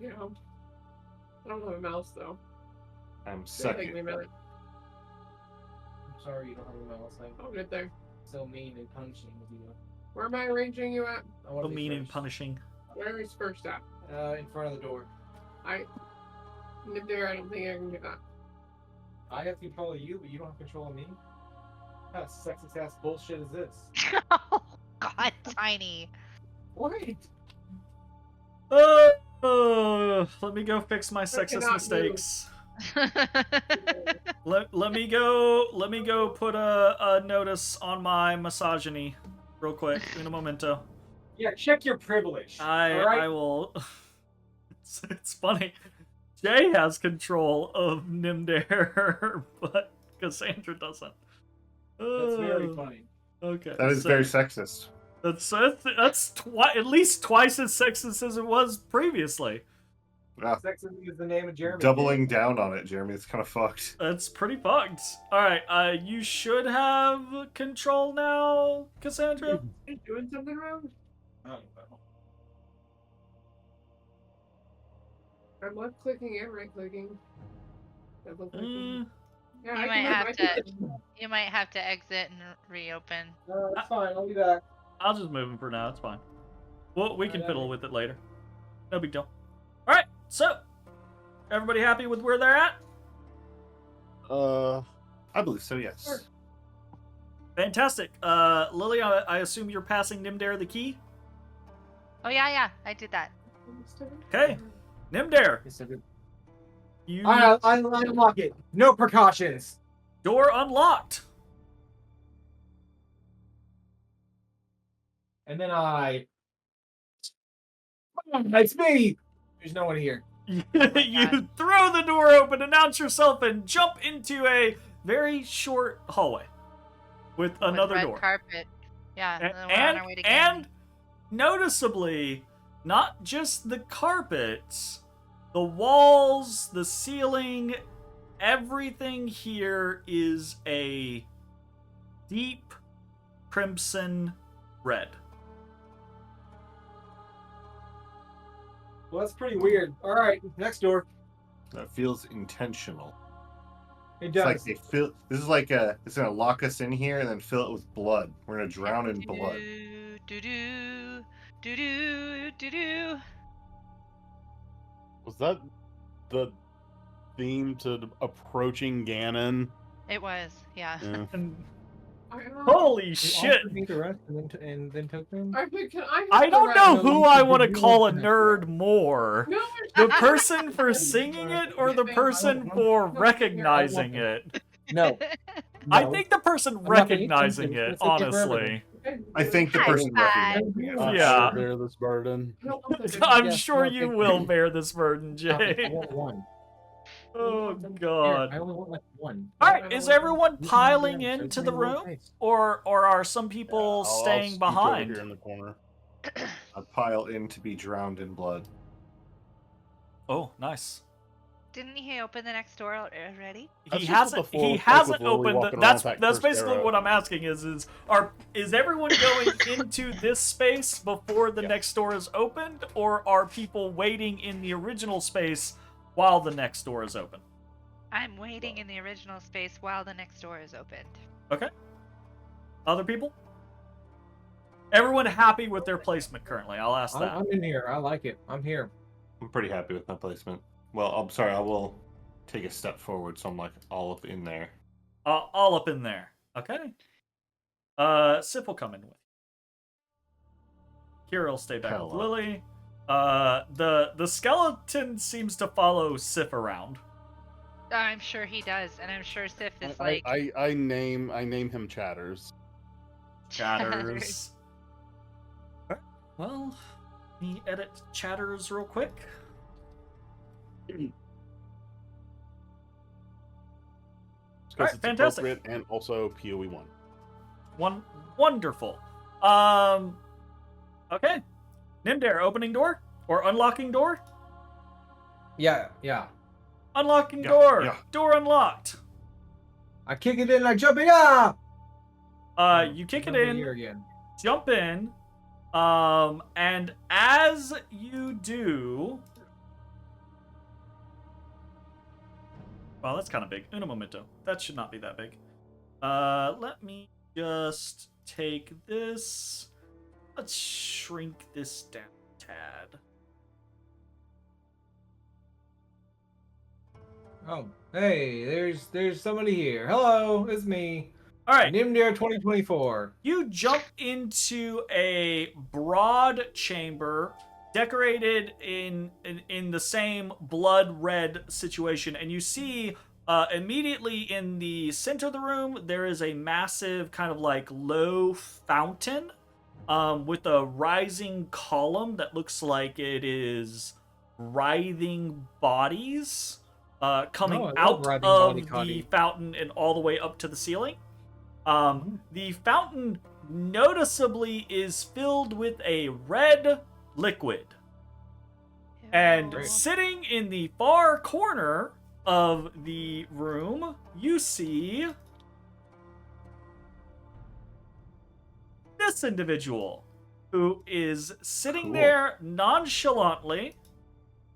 You know. I don't have a mouse though. I'm It'll take me a second. minute. I'm sorry you don't have a mouse. I'm Oh, good thing. so mean and punishing with you. Where am I arranging you at? I want So to be mean and first. punishing. Where is first at? In front of the door. Nymdaer, I don't think I can do that. I have control of you, but you don't have control of me? What kind of sexist ass bullshit is this? Oh God, Tiny. What? Let me go fix my sexist cannot mistakes. Let me go put a notice on my misogyny real quick. In a momento. Yeah, check your privilege. alright? I will. It's funny. Jay has control of Nymdaer, but Cassandra doesn't. That's very funny. Okay. That is so very sexist. That's at least twice as sexist as it was previously. Yeah. Sexism is the name of Jeremy. Doubling down on it, Jeremy. It's kind of fucked. That's pretty fucked. All right. You should have control now, Cassandra. Are you doing something wrong? I don't know. I'm left clicking and right clicking. Double clicking. Mm, Yeah, You I might can have I to- can- You might have to exit and reopen. That's fine. I'll be back. I'll just move him for now. It's fine. Well, we can Alright. fiddle with it later. No big deal. All right. So, everybody happy with where they're at? I believe so, yes. Sure. Fantastic. Lily, I assume you're passing Nymdaer the key. Oh yeah, I did that. Okay. Nymdaer, you I unlock it. No precautions. door unlocked. And then it's me. There's no one here. You God. throw the door open, announce yourself, and jump into a very short hallway with another red door. Carpet. Yeah. A- then we're on our way to Canyon. and noticeably, not just the carpets, the walls, the ceiling, everything here is a deep crimson red. Well, that's pretty weird. All right, next door. That feels intentional. It It's does. like they fill. This is like it's gonna lock us in here and then fill it with blood. We're gonna drown in blood. Do. Was that the theme to approaching Ganon? It was, yeah. Yeah. And I don't know. holy You shit! offered me the rest and then took them. Alright, but can I have I the don't rest? know no, who you I can want to do call a it. nerd more. No, The person for singing it or the person for recognizing it? No. I No. think the person not being recognizing insensitive. it, It's okay for honestly. I think the High person five. recognizing it. I Yeah. will bear this burden. I don't want the I'm Yes, sure no, you thank will you. bear this burden, I Jay. want one. Oh Here, god. I only want like one. All I right, don't is want everyone one. piling There's into only the one room, place. or are some people I'll staying scooch over behind? here in the corner. I pile in to be drowned in blood. Oh, nice. Didn't he open the next door already? That's He just what hasn't. the floor He looks like hasn't with Lily opened. walking around with That's that cursed basically arrow. what I'm asking. Is everyone going into this space before the Yes. next door is opened, or are people waiting in the original space while the next door is open? I'm waiting in the original space while the next door is opened. Okay. Other people? Everyone happy with their placement currently? I'll ask that. I'm in here. I like it. I'm here. I'm pretty happy with my placement. Well, I'm sorry, I will take a step forward so I'm like all up in there. All up in there. Okay. Sif will come in with. Kira will stay back with Hello. Lily. The skeleton seems to follow Sif around. I'm sure he does, and I'm sure Sif is I name him Chatters. Chatters. Alright, well, let me edit Chatters real quick. Because Alright, it's fantastic. appropriate and also PoE 1. Wonderful. Okay. Nymdaer, opening door? Or unlocking door? Yeah. Unlocking Yeah, door! yeah. Door unlocked! I kick it in. I jump in. Ah! You kick it Over in, here again. jump in, and as you do... Well, that's kind of big. Un momento. That should not be that big. Let me just take this. Let's shrink this down a tad. Oh, hey, there's somebody here. Hello, it's me. All right. Nymdaer 2024. You jump into a broad chamber decorated in the same blood red situation, and you see immediately in the center of the room there is a massive kind of like low fountain with a rising column that looks like it is writhing bodies coming Oh, I love out writhing of body the cotty. fountain and all the way up to the ceiling. The fountain noticeably is filled with a red liquid. And Ew. sitting in the far corner of the room, you see this individual who is sitting Cool. there nonchalantly,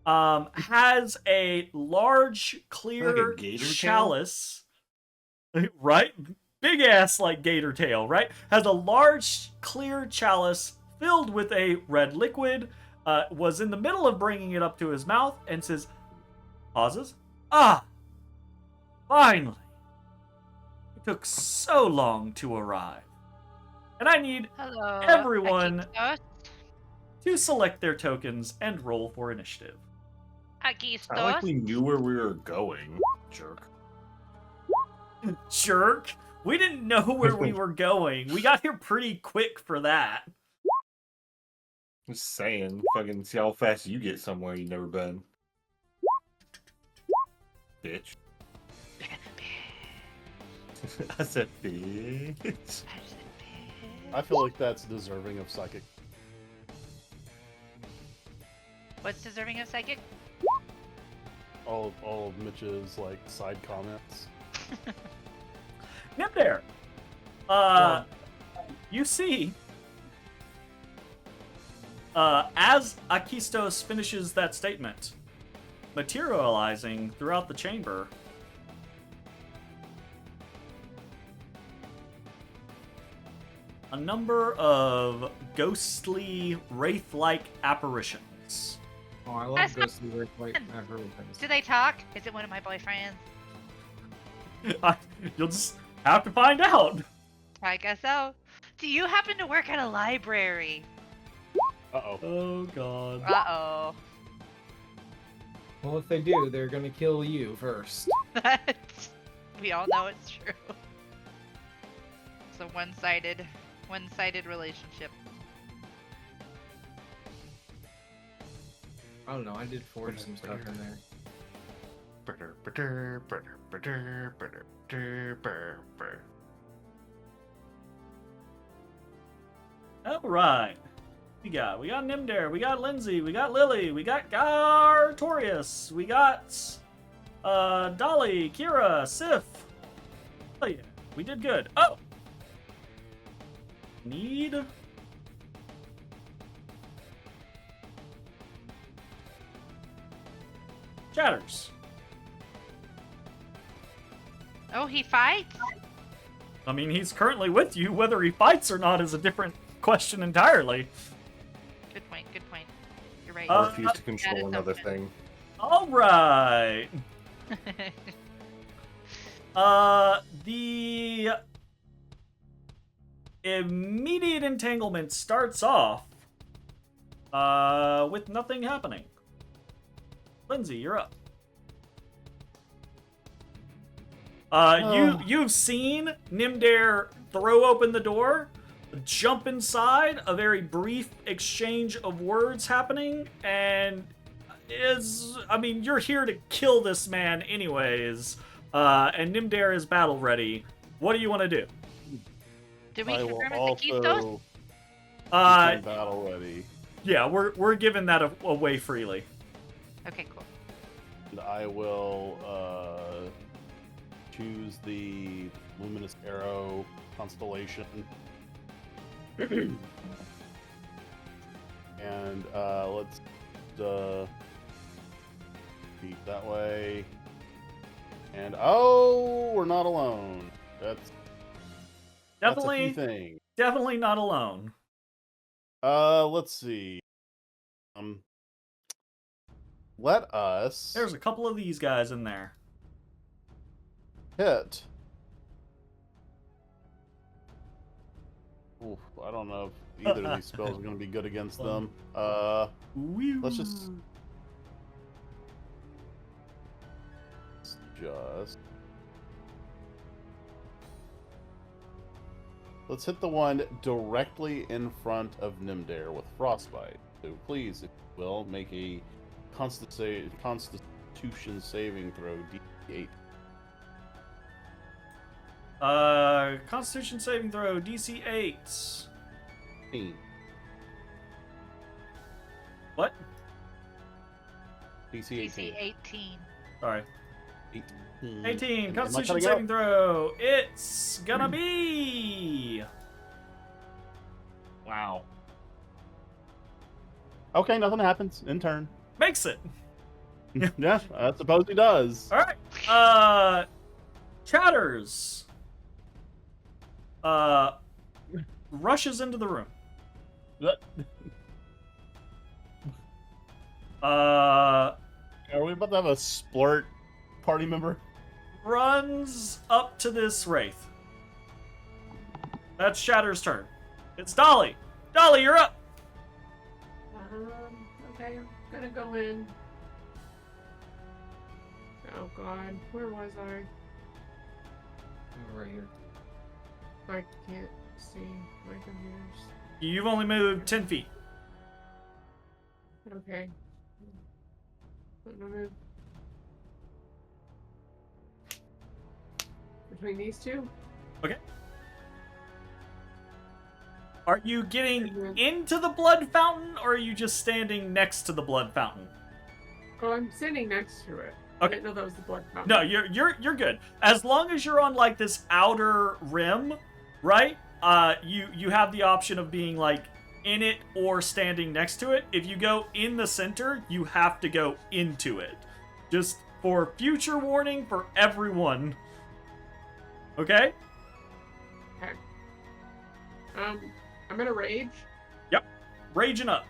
has a large clear Like a gator tail? chalice, right? Big ass like gator tail, right? Has a large clear chalice filled with a red liquid. Was in the middle of bringing it up to his mouth and says, pauses. Ah, finally. It took so long to arrive. And I need Hello, everyone Akistos. to select their tokens and roll for initiative. Akistos. I like we knew where we were going, jerk. Jerk. We didn't know where we were going. We got here pretty quick for that. Just saying, fucking see how fast you get somewhere you've never been. Bitch. I said bitch. I feel like that's deserving of psychic. What's deserving of psychic? All of Mitch's like side comments. Nymdaer. You see, as Akistos finishes that statement, materializing throughout the chamber, a number of ghostly, wraith-like apparitions. Oh, I That's love ghostly work. Wait, I've heard of things. Do they talk? Is it one of my boyfriends? You'll just have to find out. I guess so. Do you happen to work at a library? Uh-oh. Oh god. Uh-oh. Well, if they do, they're gonna kill you first. We all know it's true. It's a one-sided relationship. I don't know. I did forge some stuff in there. All right. We got Nymdaer, we got Linsey, we got Lily, we got Gartorius, we got Dolly, Kira, Sif. Oh yeah, we did good. Oh, need Chatters. Oh, he fights? I mean, he's currently with you. Whether he fights or not is a different question entirely. Good point, good point. You're right. I refuse to Bad control another assumption. thing. All right. The immediate entanglement starts off with nothing happening. Linsey, you're up. You've seen Nymdaer throw open the door, jump inside, a very brief exchange of words happening, and you're here to kill this man anyways, and Nymdaer is battle ready. What do you want to do? Did we I will confirm it's also the Keystone? become battle ready. Yeah, we're giving that away freely. Okay, cool. And I will choose the luminous arrow constellation. And let's beat that way. And we're not alone. That's a few things. Definitely not alone. Let's see. Let us There's a couple of these guys in there. hit. Oof, I don't know if either of these spells are going to be good against them. Let's just let's hit the one directly in front of Nymdaer with frostbite. So please, if you will, make a Constitution saving throw D8. Constitution saving throw DC 8. 18. What? DC 18. DC 18. Sorry. 18. 18. Am I Constitution cutting saving out? throw. It's gonna be. Wow. Okay, nothing happens. In turn. Makes it. Yeah, I suppose he does. All right. Chatters. Rushes into the room. Are we about to have a splurt party member? Runs up to this wraith. That's Shatter's turn. It's Dolly. Dolly, you're up. Okay, I'm gonna go in. Oh god, where was I? Right here. I can't see my computers. You've only moved 10 feet. Okay. I'm gonna move between these two. Okay. Are you getting Mhm. into the blood fountain, or are you just standing next to the blood fountain? Oh, I'm sitting next to it. Okay. I didn't know that was the blood fountain. No, you're good. As long as you're on like this outer rim, right? You have the option of being like in it or standing next to it. If you go in the center, you have to go into it. Just for future warning for everyone. Okay? Okay. I'm gonna rage. Raging up.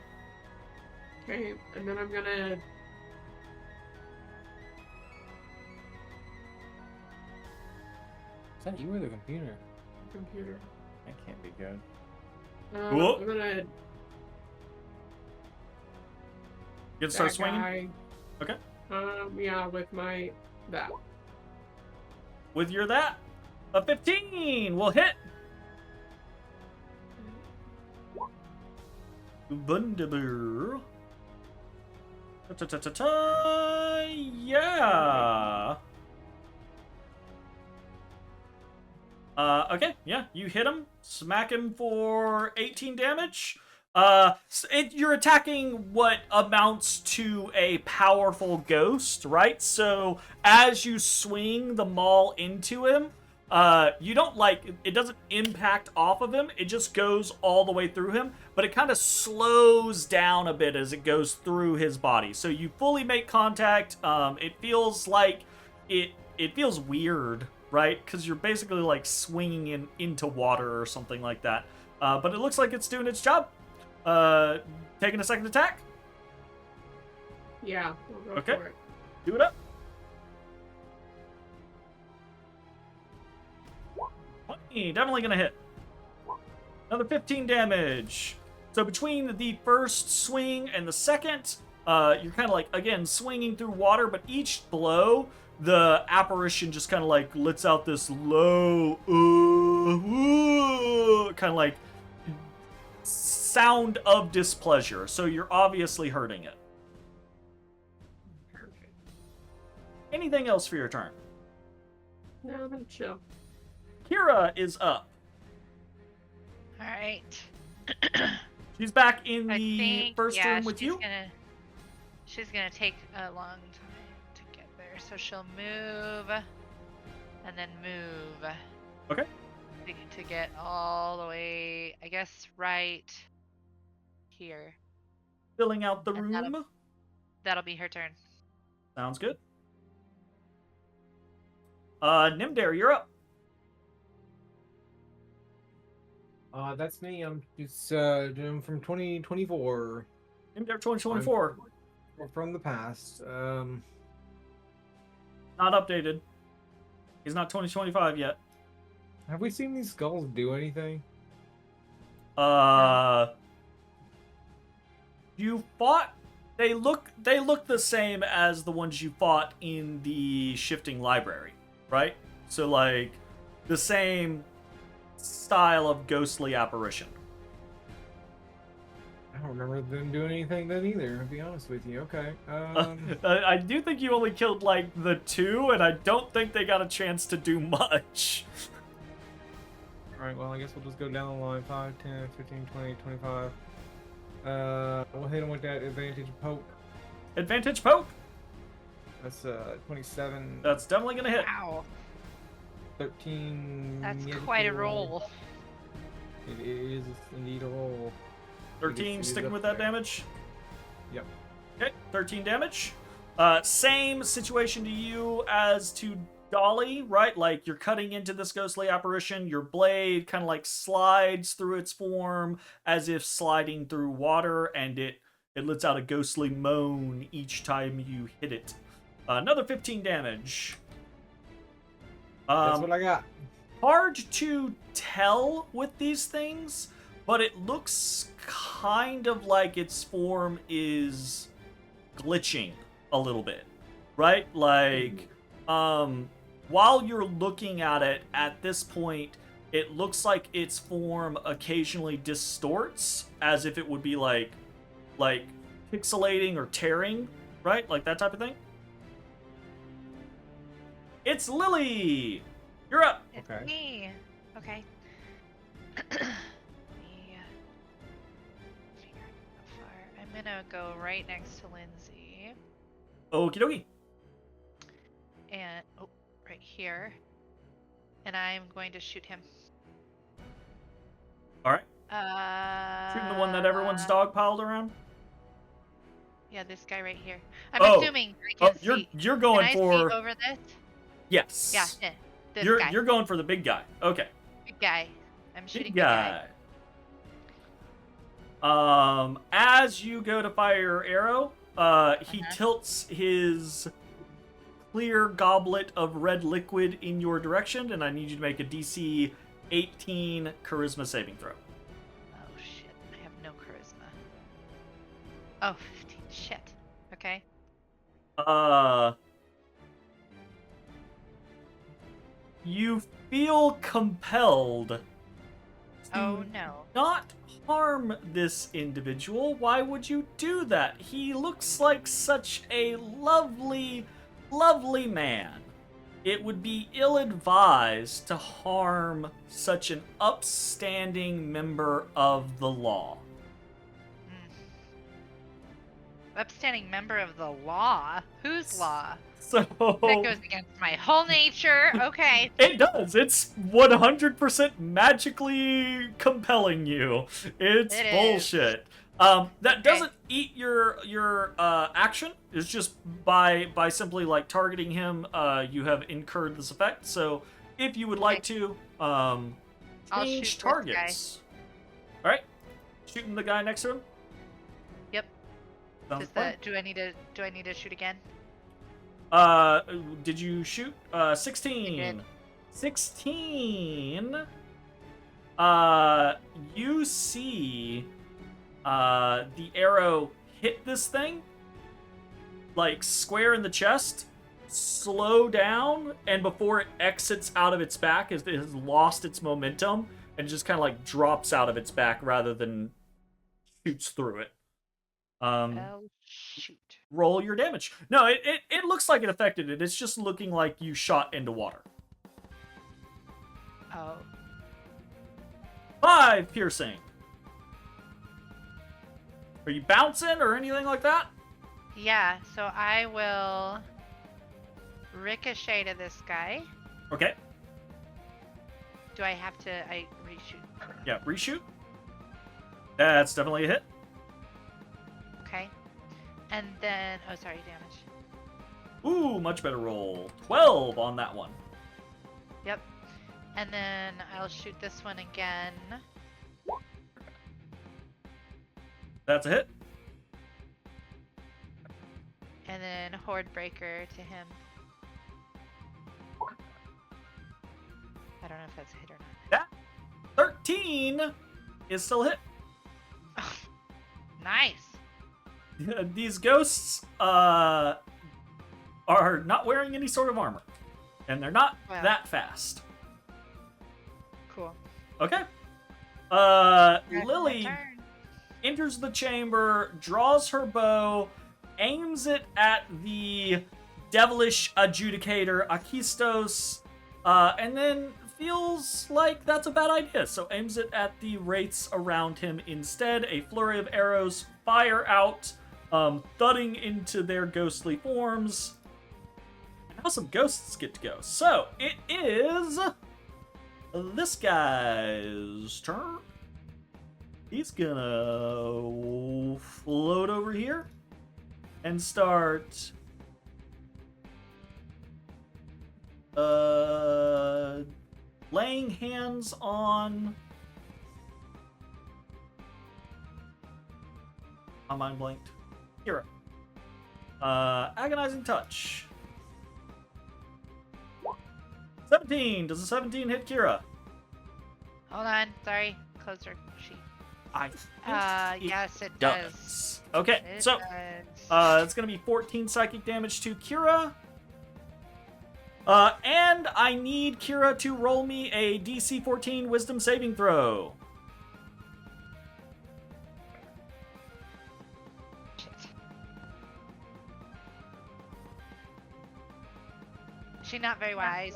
Okay, and then I'm gonna. Is that you or the computer? Computer. That can't be good. Cool. I'm gonna. You gonna start that swinging? guy. Okay. Yeah, with my that. With your that. A 15 will hit. Wonderful. Yeah. Okay, yeah, you hit him, smack him for 18 damage. You're attacking what amounts to a powerful ghost, right? So as you swing the maul into him, you don't it doesn't impact off of him. It just goes all the way through him, but it kind of slows down a bit as it goes through his body. So you fully make contact. It feels like it feels weird, right? Because you're basically like swinging into water or something like that. But it looks like it's doing its job. Taking a second attack. Yeah, we'll go Okay. for it. Do it up. 20, definitely gonna hit. Another 15 damage. So between the first swing and the second, you're kind of like, again, swinging through water, but each blow, the apparition just kind of like lets out this low, kind of like sound of displeasure. So you're obviously hurting it. Perfect. Anything else for your turn? No, I'm gonna chill. Kira is up. All right. She's back in I the think, first yeah, room with you. She's gonna take a long time to get there, so she'll move and then move. Okay. To get all the way, I guess, right here. Filling out the And room. That'll be her turn. Sounds good. Nymdaer, you're up. That's me. I'm just doing from 2024. Nymdaer 2024. From the past. Not updated. He's not 2025 yet. Have we seen these skulls do anything? You fought. They look the same as the ones you fought in the shifting library, right? So like the same style of ghostly apparition. I don't remember them doing anything then either, to be honest with you. Okay. I do think you only killed like the two, and I don't think they got a chance to do much. Alright, well, I guess we'll just go down the line. 5, 10, 15, 20, 25. We'll hit him with that advantage poke. Advantage poke. That's 27. That's definitely gonna hit. Wow, 13. that's negative quite a roll. It is indeed a roll. 13 It is sticking up with that there. damage. Yep. Okay, 13 damage. Same situation to you as to Dolly, right? Like you're cutting into this ghostly apparition. Your blade kind of like slides through its form as if sliding through water, and it lets out a ghostly moan each time you hit it. Another 15 damage. That's what I got. Hard to tell with these things, but it looks kind of like its form is glitching a little bit, right? Like, while you're looking at it at this point, it looks like its form occasionally distorts as if it would be like pixelating or tearing, right? Like that type of thing. It's Lily! You're up! It's Okay. me. Okay. Let me figure out how far. I'm gonna go right next to Linsey. Okie dokie. And right here. And I'm going to shoot him. Alright. Shooting Shooting the one that everyone's dogpiled around? Yeah, this guy right here. I'm Oh. assuming I can see. You're going Can I for see over this? yes. Yeah, this You're guy. you're going for the big guy. Okay. Big guy. I'm shooting Big the guy. guy. As you go to fire your arrow, he tilts his clear goblet of red liquid in your direction, and I need you to make a DC 18 charisma saving throw. Oh shit, I have no charisma. Oh, 15. Shit. Okay. You feel compelled to Oh no. not harm this individual. Why would you do that? He looks like such a lovely, lovely man. It would be ill-advised to harm such an upstanding member of the law. Upstanding member of the law? Whose law? So That goes against my whole nature. Okay. it does. It's 100% magically compelling you. It's It is. bullshit. That Okay. doesn't eat your action. It's just by simply like targeting him, you have incurred this effect. So if you would like to, I'll change shoot this targets. All right, shooting the guy next to him. Yep. Sounds Does fun. do I need to shoot again? Did you shoot? 16. I did. 16. You see, the arrow hit this thing, like square in the chest, slow down, and before it exits out of its back, it has lost its momentum and just kind of like drops out of its back rather than shoots through it. Oh shoot. Roll your damage. No, it looks like it affected it. It's just looking like you shot into water. Oh. 5 piercing. Are you bouncing or anything like that? Yeah. So I will ricochet to this guy. Okay. Do I have to? I reshoot. Yeah, reshoot. That's definitely a hit. Okay. And then, oh sorry, damage. Ooh, much better roll. 12 on that one. Yep. And then I'll shoot this one again. That's a hit. And then Horde Breaker to him. I don't know if that's a hit or not. That 13 is still a hit. Nice. These ghosts are not wearing any sort of armor. And they're not Wow. that fast. Cool. Okay. That's my Lily turn. enters the chamber, draws her bow, aims it at the devilish adjudicator, Akistos, and then feels like that's a bad idea, so aims it at the wraiths around him instead. A flurry of arrows fire out, thudding into their ghostly forms. And now some ghosts get to go. So, it is this guy's turn. He's gonna float over here and start laying hands on my mind blanked. Kira. Agonizing touch. 17. Does a 17 hit Kira? Hold on. Sorry. Closer sheet. I think it Yes, it does. does. Okay, It so does. it's gonna be 14 psychic damage to Kira. And I need Kira to roll me a DC 14 Wisdom saving throw. Shit. She's not very wise.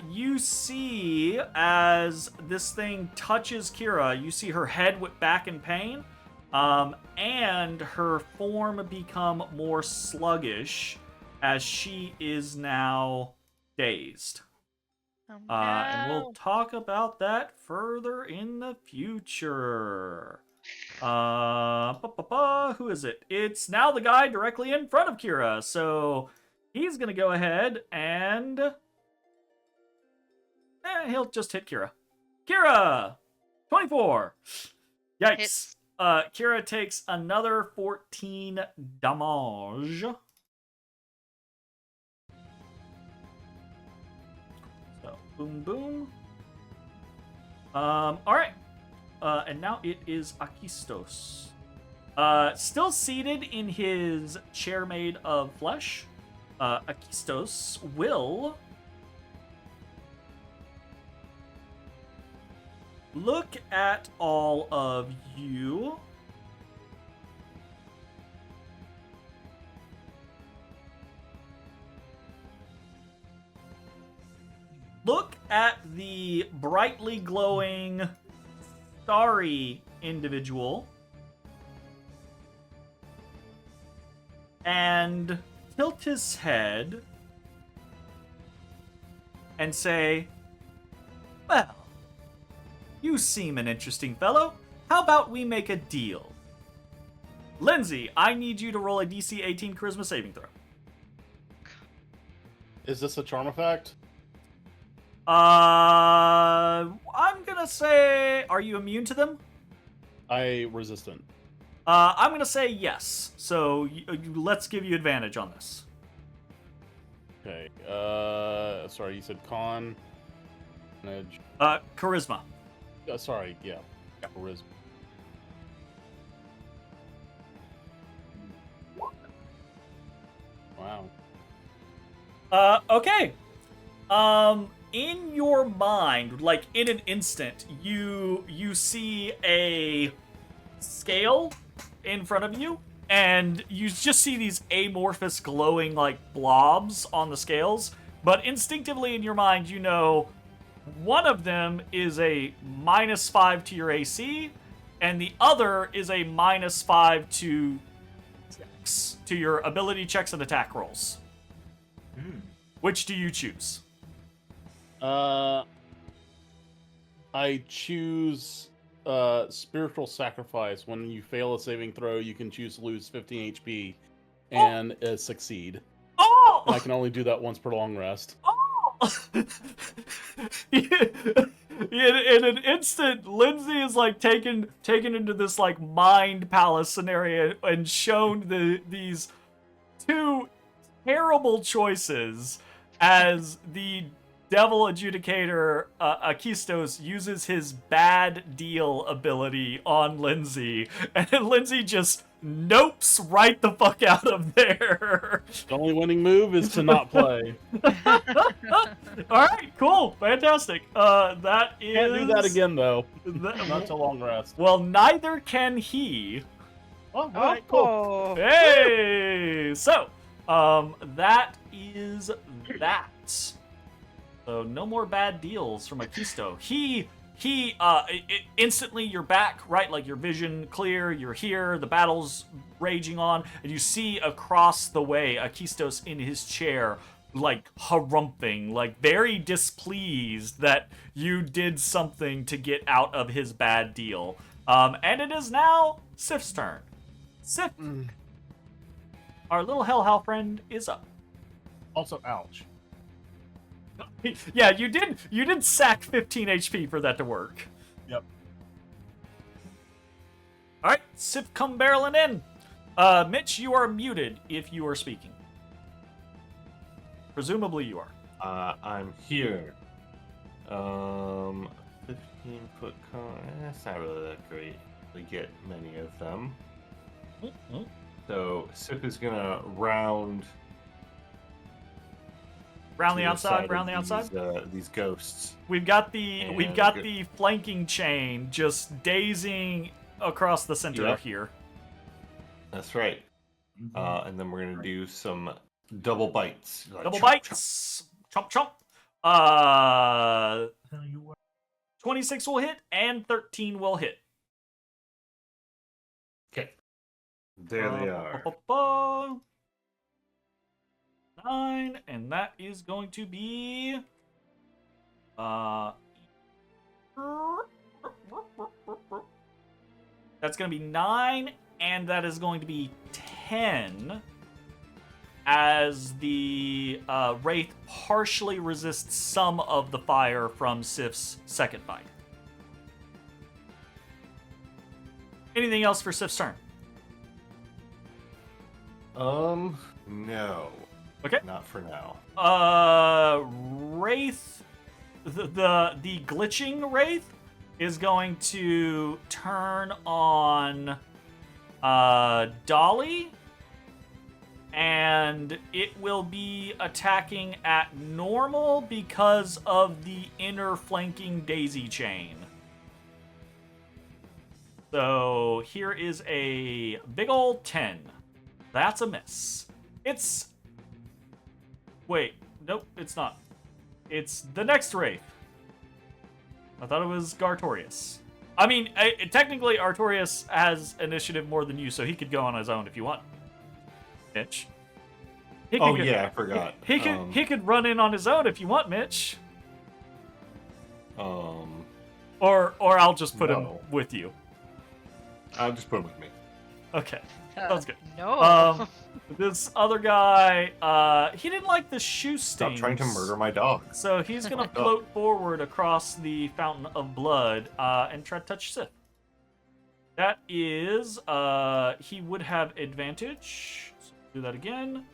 You see as this thing touches Kira, you see her head whip back in pain, and her form become more sluggish as she is now dazed. Oh, And we'll no. talk about that further in the future. Who is it? It's now the guy directly in front of Kira, so he's gonna go ahead and he'll just hit Kira. Kira! 24! Yikes. Hits. Kira takes another 14 damage. So, boom, boom. Alright. And now it is Akistos. Still seated in his chair made of flesh, Akistos will look at all of you. Look at the brightly glowing, starry individual. And tilt his head and say, well, you seem an interesting fellow. How about we make a deal? Linsey, I need you to roll a DC 18 Charisma saving throw. Is this a charm effect? I'm gonna say, are you immune to them? I resistant. I'm gonna say yes. So let's give you advantage on this. Okay. Sorry, you said con. Edge. Charisma. Sorry, yeah. Charisma. Wow. Okay. In your mind, like in an instant, you see a scale in front of you, and you just see these amorphous glowing like blobs on the scales, but instinctively in your mind you know one of them is a -5 to your AC and the other is a -5 to checks, to your ability checks and attack rolls. Which do you choose? I choose spiritual sacrifice. When you fail a saving throw, you can choose to lose 15 HP and succeed. Oh! And I can only do that once per long rest. In an instant, Linsey is like taken into this like mind palace scenario and shown these two terrible choices as the Devil Adjudicator Akistos uses his bad deal ability on Linsey, and then Linsey just nopes right the fuck out of there. The only winning move is to not play. Alright, cool. Fantastic. That is... Can't do that again, though. Not to long rest. Well, neither can he. Oh, alright, cool. Oh. Hey! So, that is that. So no more bad deals from Akisto. Instantly you're back, right? Like your vision clear, you're here, the battle's raging on, and you see across the way Akistos in his chair, like harumphing, like very displeased that you did something to get out of his bad deal. And it is now Sif's turn. Sif, our little hellhound friend is up. Also, ouch. Yeah, you did sack 15 HP for that to work. Yep. Alright, Sif come barreling in. Mitch, you are muted if you are speaking. Presumably you are. I'm here. 15-foot cone. That's not really that great. We get many of them. Mm-hmm. So Sip is gonna round the outside, round the outside. These ghosts. We've got the flanking chain just dazing across the center Yep. here. That's right. And then we're gonna do some double bites. Like Double chomp, bites. Chomp chomp. 26 will hit and 13 will hit. Okay. There they are. 9, and that is going to be that's going to be 9, and that is going to be 10 as the Wraith partially resists some of the fire from Sif's second bite. Anything else for Sif's turn? No. Okay. Not for now. Wraith, the glitching Wraith is going to turn on Dolly, and it will be attacking at normal because of the inner flanking daisy chain. So here is a big old 10. That's a miss. It's... Wait, nope, it's not. It's the next Wraith. I thought it was Gartorius. I mean, technically Artorius has initiative more than you, so he could go on his own if you want. Mitch. Oh yeah, I forgot. He could run in on his own if you want, Mitch. Or I'll just put him with you. I'll just put him with me. Okay, sounds good. No. This other guy, he didn't like the shoe Stop stains. trying to murder my dog. So he's gonna float forward across the fountain of blood and try to touch Sith. That is, he would have advantage. So do that again.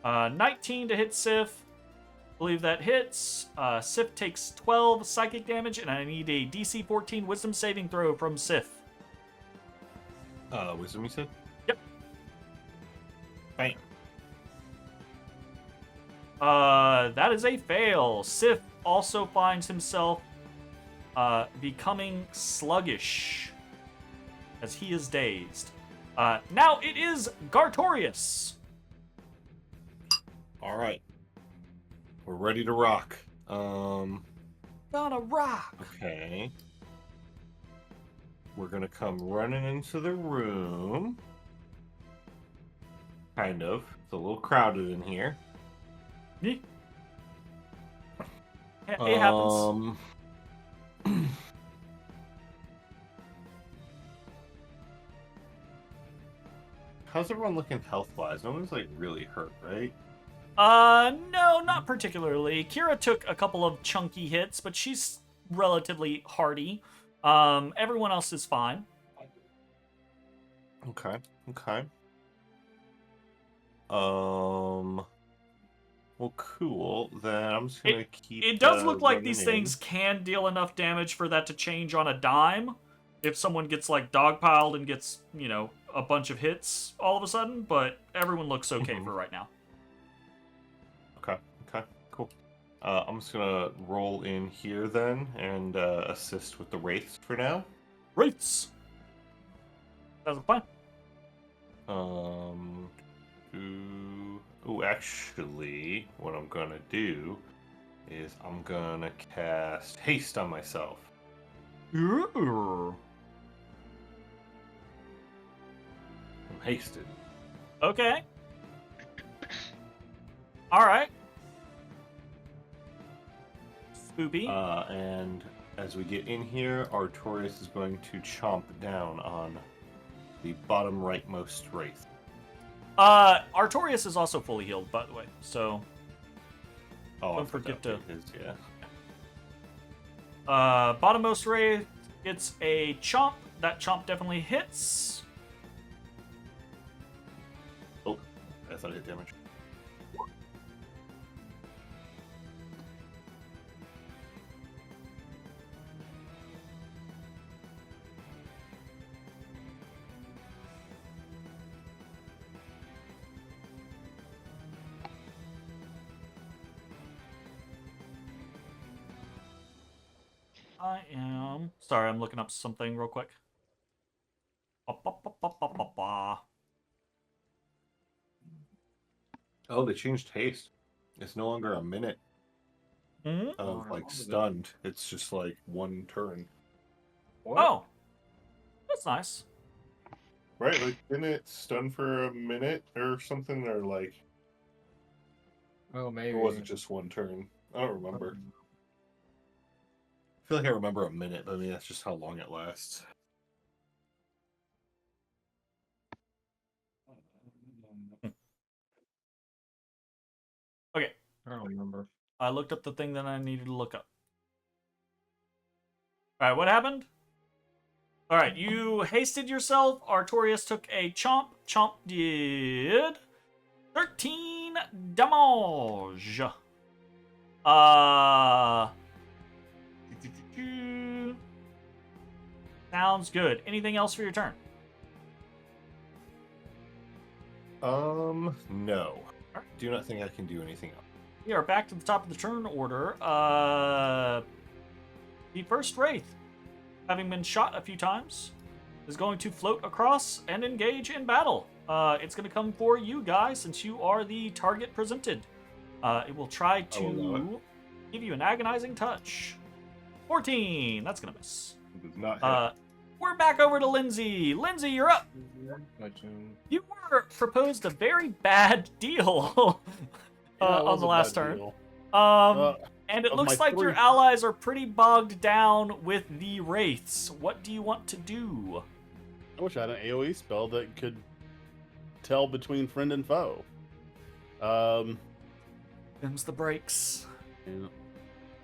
19 to hit Sith. Believe that hits. Sith takes 12 psychic damage, and I need a DC 14 Wisdom saving throw from Sith. Wisdom, you said? Yep. Bam. That is a fail. Sith also finds himself becoming sluggish as he is dazed. Now it is Gartorius. All right. We're ready to rock. Gonna rock. Okay. We're gonna come running into the room. Kind of. It's a little crowded in here. Yeah. It happens. How's everyone looking health-wise? No one's like really hurt, right? No, not particularly. Kira took a couple of chunky hits, but she's relatively hardy. Everyone else is fine. Okay. Well, cool. Then I'm just gonna keep. It does look like running these in. things can deal enough damage for that to change on a dime. If someone gets like dogpiled and gets, a bunch of hits all of a sudden, but everyone looks okay for right now. Okay, cool. I'm just gonna roll in here then and assist with the wraiths for now. Wraiths. That's a plan. Actually, what I'm gonna do is I'm gonna cast haste on myself. Ooh. I'm hasted. Okay. All right. Spoopy. And as we get in here, Artorius is going to chomp down on the bottom rightmost wraith. Artorius is also fully healed, by the way, so Don't forget to. Yeah. Bottommost wraith gets a chomp. That chomp definitely hits. Oh, I thought it hit damage. I am... Sorry, I'm looking up something real quick. Oh, they changed haste. It's no longer a minute Hmm? of stunned. It's just like one turn. Oh! That's nice. Right? Like, didn't it stun for a minute or something? Or like, Oh, maybe. or was it just one turn? I don't remember. I feel like I remember a minute, but I mean, that's just how long it lasts. Okay. I don't remember. I looked up the thing that I needed to look up. Alright, what happened? Alright, you hasted yourself. Artorius took a chomp. Chomp did 13 damage. Sounds good. Anything else for your turn? No. Do not think I can do anything else. We are back to the top of the turn order. The first Wraith, having been shot a few times, is going to float across and engage in battle. It's going to come for you guys since you are the target presented. It will try to give you an agonizing touch. 14. That's going to miss. It does not hit. We're back over to Linsey. Linsey, you're up. You were proposed a very bad deal on the last turn. And it looks like your allies are pretty bogged down with the wraiths. What do you want to do? I wish I had an AoE spell that could tell between friend and foe. Them's the breaks. Yeah.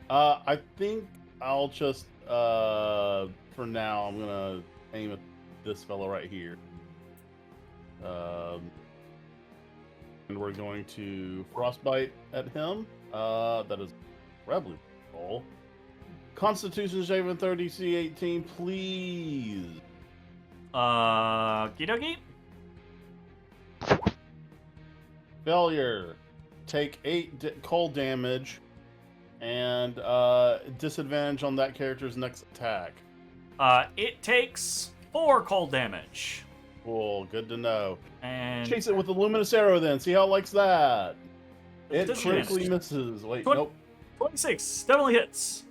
I think I'll just, for now, I'm gonna aim at this fellow right here. And we're going to frostbite at him. That is incredibly roll. Constitution saving 30 C18, please. Kidoki? Failure. Take 8 cold damage and disadvantage on that character's next attack. It takes 4 cold damage. Cool, good to know. And Chase it with the luminous arrow then. See how it likes that. It does critically miss. misses. Wait, 20 nope. 26 definitely hits.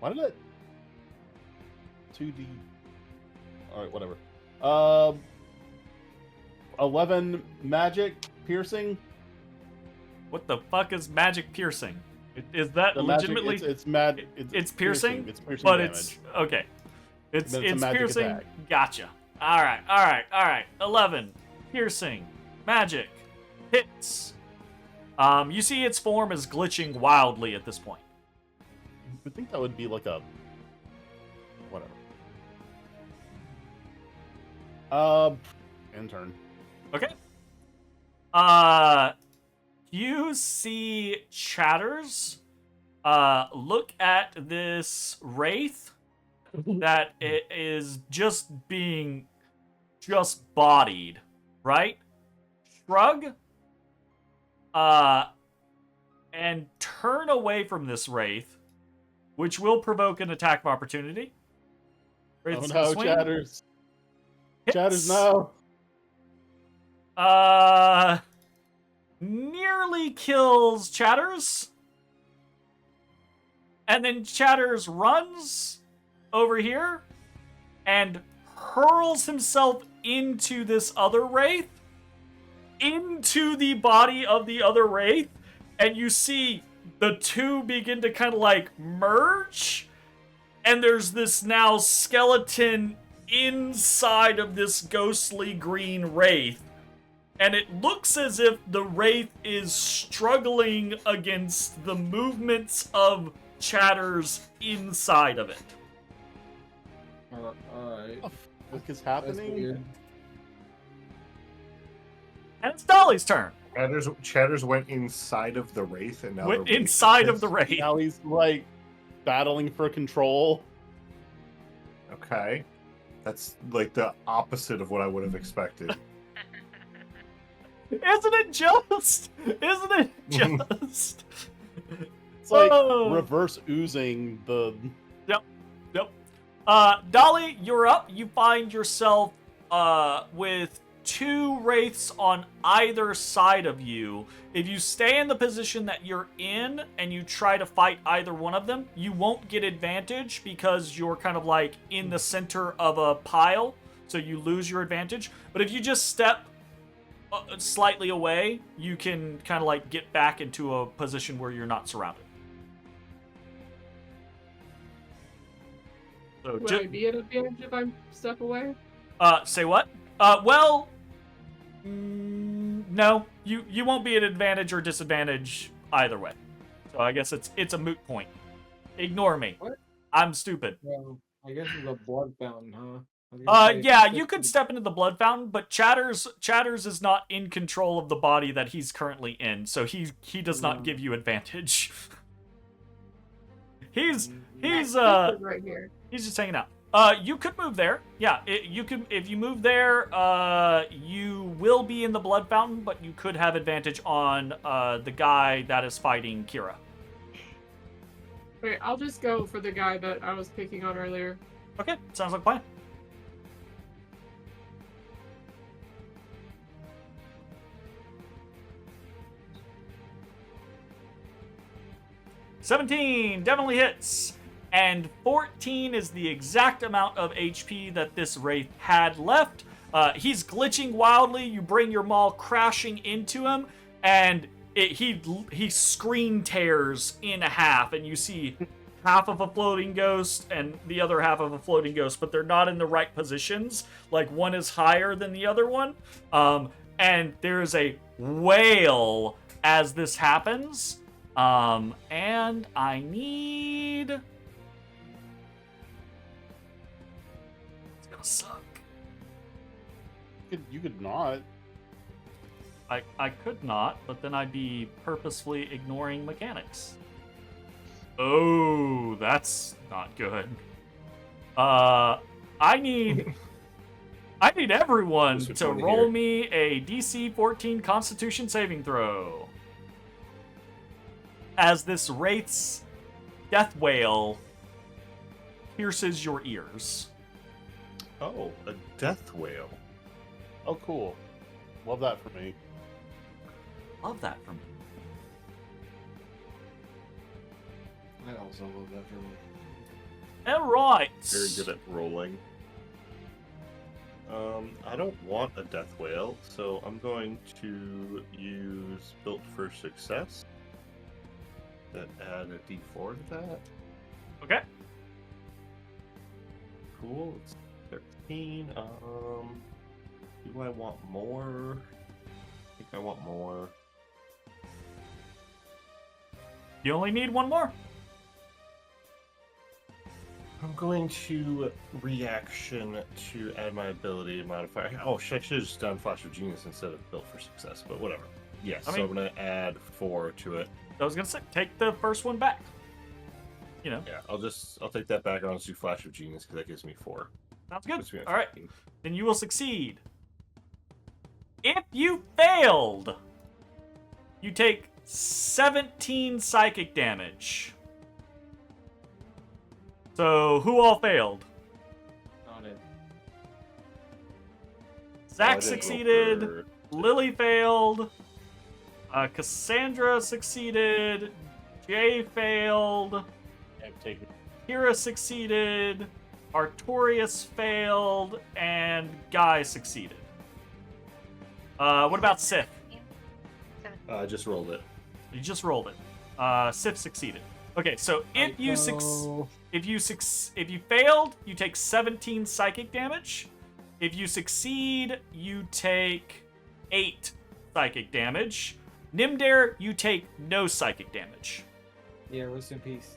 Why did it? 2D. Alright, whatever. 11 magic piercing. What the fuck is magic piercing? Is that The magic, legitimately? it's piercing? It's piercing But damage. it's okay. It's Then it's a magic piercing. attack. Gotcha. All right. 11 piercing magic hits. You see its form is glitching wildly at this point. I would think that would be like a whatever. Intern. Okay. You see Chatters look at this wraith that it is just being bodied, right? Shrug and turn away from this wraith, which will provoke an attack of opportunity. Wraith's gonna Oh no, swing. Chatters. Hits. Chatters, no. Nearly kills Chatters. And then Chatters runs over here and hurls himself into this other wraith, into the body of the other wraith, and you see the two begin to kind of like merge, and there's this now skeleton inside of this ghostly green wraith. And it looks as if the wraith is struggling against the movements of Chatters inside of it. Alright. What is That's happening? weird. And it's Dolly's turn. Chatters went inside of the wraith, and now Went the wraith inside is- of the wraith. Now he's like battling for control. Okay, that's like the opposite of what I would have expected. Isn't it just? Isn't it just? It's like Oh. reverse oozing the. Yep. Dolly, you're up. You find yourself with 2 wraiths on either side of you. If you stay in the position that you're in and you try to fight either one of them, you won't get advantage because you're kind of like in the center of a pile, so you lose your advantage. But if you just step slightly away, you can kind of like get back into a position where you're not surrounded. So Would I be at advantage if I step away? say what? No, you won't be at advantage or disadvantage either way. So I guess it's a moot point. Ignore me. What? I'm stupid. Well, I guess it's a blood fountain, huh? I was gonna say, Yeah, it's you could just- step into the blood fountain, but Chatters is not in control of the body that he's currently in, so he does not give you advantage. He's Right here. He's just hanging out. You could move there. Yeah, you could. If you move there, you will be in the blood fountain, but you could have advantage on the guy that is fighting Kira. Wait, I'll just go for the guy that I was picking on earlier. Okay, sounds like a plan. 17 definitely hits. And 14 is the exact amount of HP that this Wraith had left. He's glitching wildly. You bring your maul crashing into him, and he screen tears in half, and you see half of a floating ghost and the other half of a floating ghost, but they're not in the right positions. Like, one is higher than the other one. And there is a wail as this happens. And I need... It's gonna suck. You could not. I could not, but then I'd be purposefully ignoring mechanics. Oh, that's not good. I need everyone Just which to one to roll hear? me a DC 14 Constitution saving throw. As this Wraith's death wail pierces your ears. Oh, a death whale. Oh, cool. Love that for me. Love that from you. I also love that for me. All right. Very good at rolling. I don't want a death whale, so I'm going to use Built for Success. That add a D4 to that. Okay. Cool. It's 13. Do I want more? I think I want more. You only need one more. I'm going to reaction to add my ability modifier. Oh, shit, I should have just done Flash of Genius instead of Built for Success, but whatever. Yes, I so mean- I'm going to add 4 to it. I was gonna say, take the first one back. You know, Yeah, I'll take that back. I'll just do Flash of Genius because that gives me 4. sounds good. Puts me at All right, 15. then you will succeed. If you failed, you take 17 psychic damage. So, who all failed? Not it. Zach I didn't roll succeeded. for- Lily failed. Cassandra succeeded. Jay failed. I've taken. Kira succeeded. Artorias failed. And Guy succeeded. What about Sif? I just rolled it. You just rolled it. Sif succeeded. Okay, so if you if you failed, you take 17 psychic damage. If you succeed, you take 8 psychic damage. Nymdaer, you take no psychic damage. Yeah, rest in peace.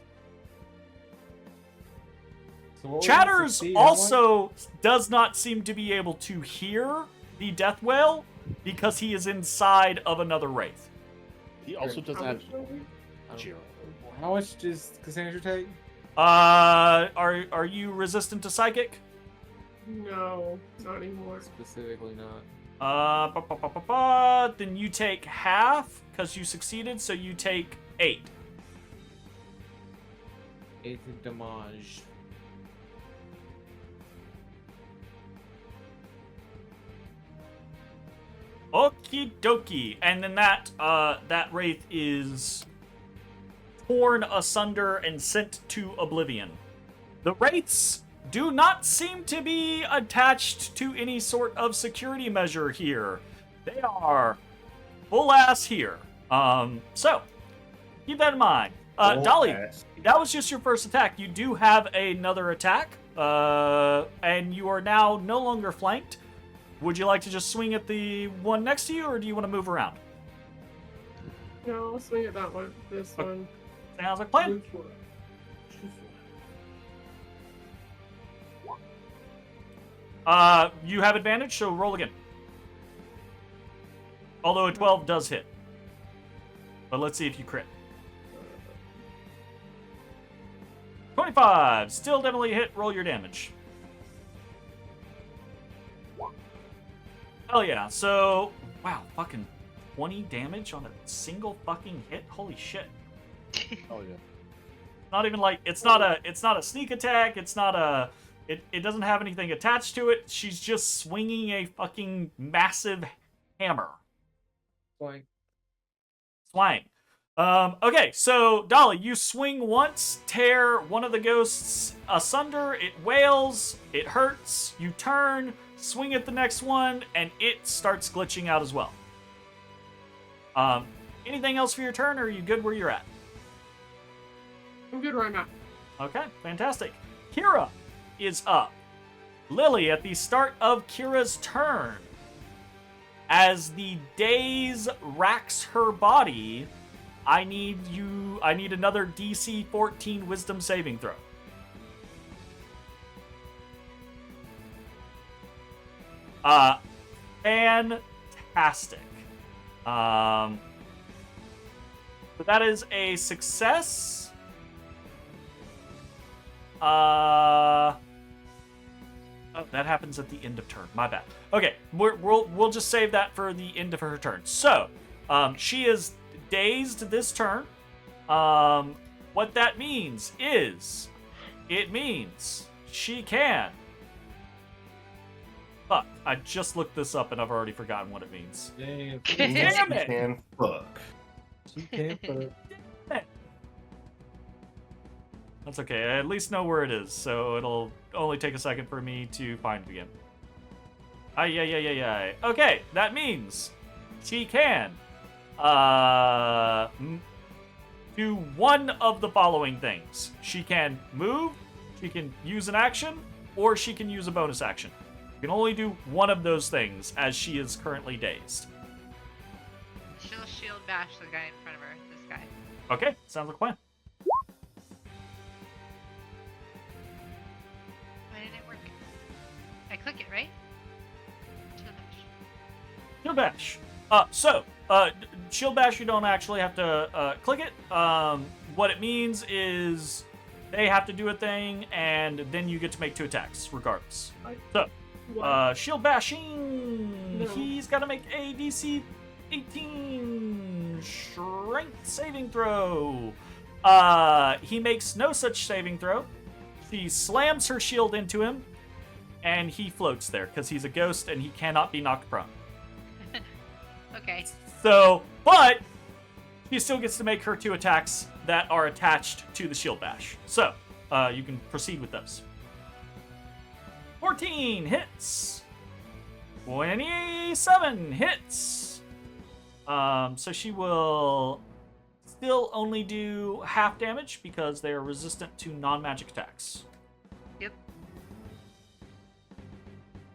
So what was Chatters the succeed on one? also does not seem to be able to hear the death wail because he is inside of another wraith. He also doesn't How have. much are we? How much does Cassandra take? Are you resistant to psychic? No, not anymore. Specifically not. Then you take half because you succeeded, so you take 8. 8 damage. Okie dokie. And then that wraith is torn asunder and sent to oblivion. The wraiths do not seem to be attached to any sort of security measure here. They are full ass here. So keep that in mind. Full Dolly, ass. that was just your first attack. You do have another attack, and you are now no longer flanked. Would you like to just swing at the one next to you, or do you want to move around? No, I'll swing at that one. This Okay. one. Sounds like a plan. Move for it. You have advantage, so roll again. Although a 12 does hit. But let's see if you crit. 25! Still definitely hit. Roll your damage. Hell yeah. So, wow, fucking 20 damage on a single fucking hit? Holy shit. Oh yeah. Not even like, it's not a sneak attack, it's not a... It doesn't have anything attached to it. She's just swinging a fucking massive hammer. Like, Swang. Okay, so Dolly, you swing once, tear one of the ghosts asunder, it wails, it hurts, you turn, swing at the next one, and it starts glitching out as well. Anything else for your turn, or are you good where you're at? I'm good right now. Okay, fantastic. Kira is up. Lily, at the start of Kira's turn, as the daze racks her body, I need another DC 14 Wisdom saving throw. Fantastic. So that is a success. Oh, that happens at the end of turn. My bad. Okay, we'll just save that for the end of her turn. So, she is dazed this turn. What that means is, it means she can. Fuck! I just looked this up and I've already forgotten what it means. Damn. Damn it! And fuck. She can't fuck. That's okay. I at least know where it is, so it'll only take a second for me to find it again. Ay. Okay, that means she can do one of the following things. She can move, she can use an action, or she can use a bonus action. You can only do one of those things as she is currently dazed. She'll shield bash the guy in front of her. This guy. Okay, sounds like a plan. Why didn't it work? I click it, right? Shield bash. Shield bash. Shield bash, you don't actually have to click it. What it means is they have to do a thing, and then you get to make 2 attacks, regardless. So, shield bashing. No. He's got to make a DC 18 strength saving throw. He makes no such saving throw. She slams her shield into him, and he floats there because he's a ghost and he cannot be knocked prone. Okay. So, but he still gets to make her 2 attacks that are attached to the shield bash. So, you can proceed with those. 14 hits. 27 hits. So she will still only do half damage because they are resistant to non-magic attacks. Yep.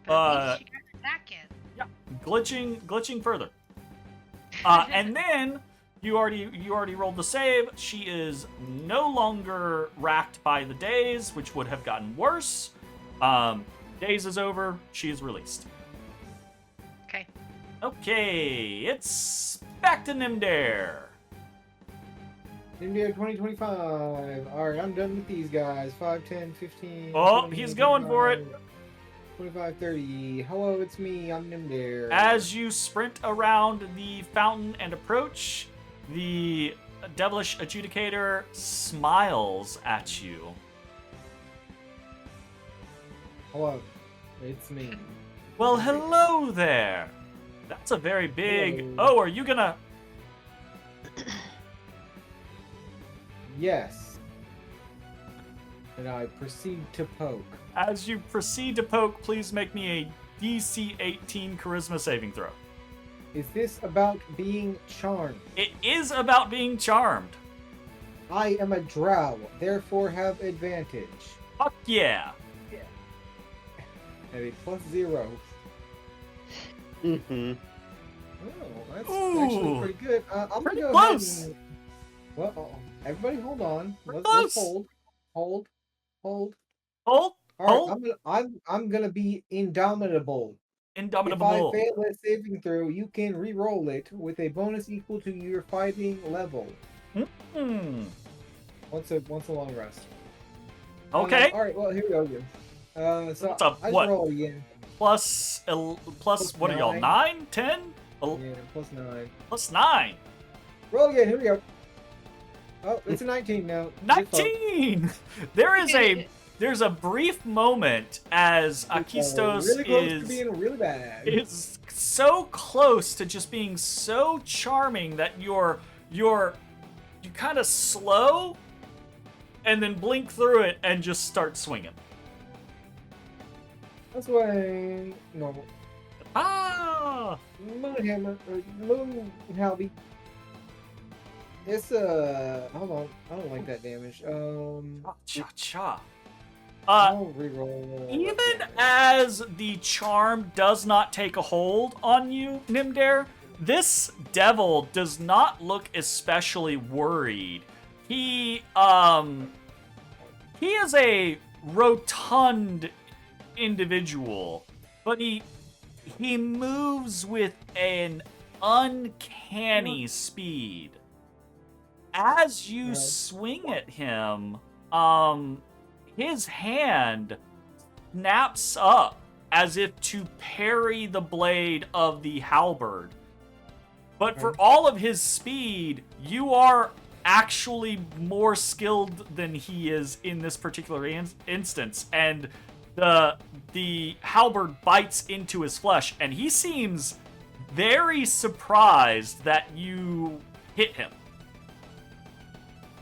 But at least she got an attack in. Yeah, glitching further. And then you already rolled the save. She is no longer racked by the daze, which would have gotten worse. Daze is over. She is released. Okay. Okay, it's back to Nymdaer. Nymdaer 2025. Alright, I'm done with these guys. 5, 10, 15. Oh, 20, he's going for it. 25, 30. Hello, it's me. I'm Nymdaer. As you sprint around the fountain and approach, the devilish adjudicator smiles at you. Hello, it's me. Well, hello there. That's a very big... Hello. Oh, are you gonna... Yes. And I proceed to poke. As you proceed to poke, please make me a DC 18 charisma saving throw. Is this about being charmed? It is about being charmed. I am a drow, therefore have advantage. Fuck yeah. At a +0. Mm-hmm. Oh, that's Ooh. actually pretty good. I'm Pretty gonna go close. ahead and... Well, everybody hold on. Pretty Let's close. hold. Hold. All Hold. right, I'm gonna be indomitable. Indomitable. If I fail a saving throw, you can re-roll it with a bonus equal to your fighting level. Hmm. Once a long rest. Okay. All right. Well, here we go again. So What's up? I just What? roll again. Plus what are y'all? 9? 9? 10? Yeah, +9. Plus 9. Roll again. Here we go. Oh, it's a 19 now. 19. There's a brief moment as Akistos really close to is being really bad. so close to just being so charming that your you kind of slow and then blink through it and just start swinging. That's way normal. Ah! Moon hammer, or moon halby. It's hold on, I don't like that damage. Cha-cha. I'll reroll. Even as the charm does not take a hold on you, Nymdaer, this devil does not look especially worried. He is a rotund individual, but he moves with an uncanny speed. As you swing at him, his hand snaps up as if to parry the blade of the halberd. But for all of his speed, you are actually more skilled than he is in this particular instance. And the halberd bites into his flesh, and he seems very surprised that you hit him.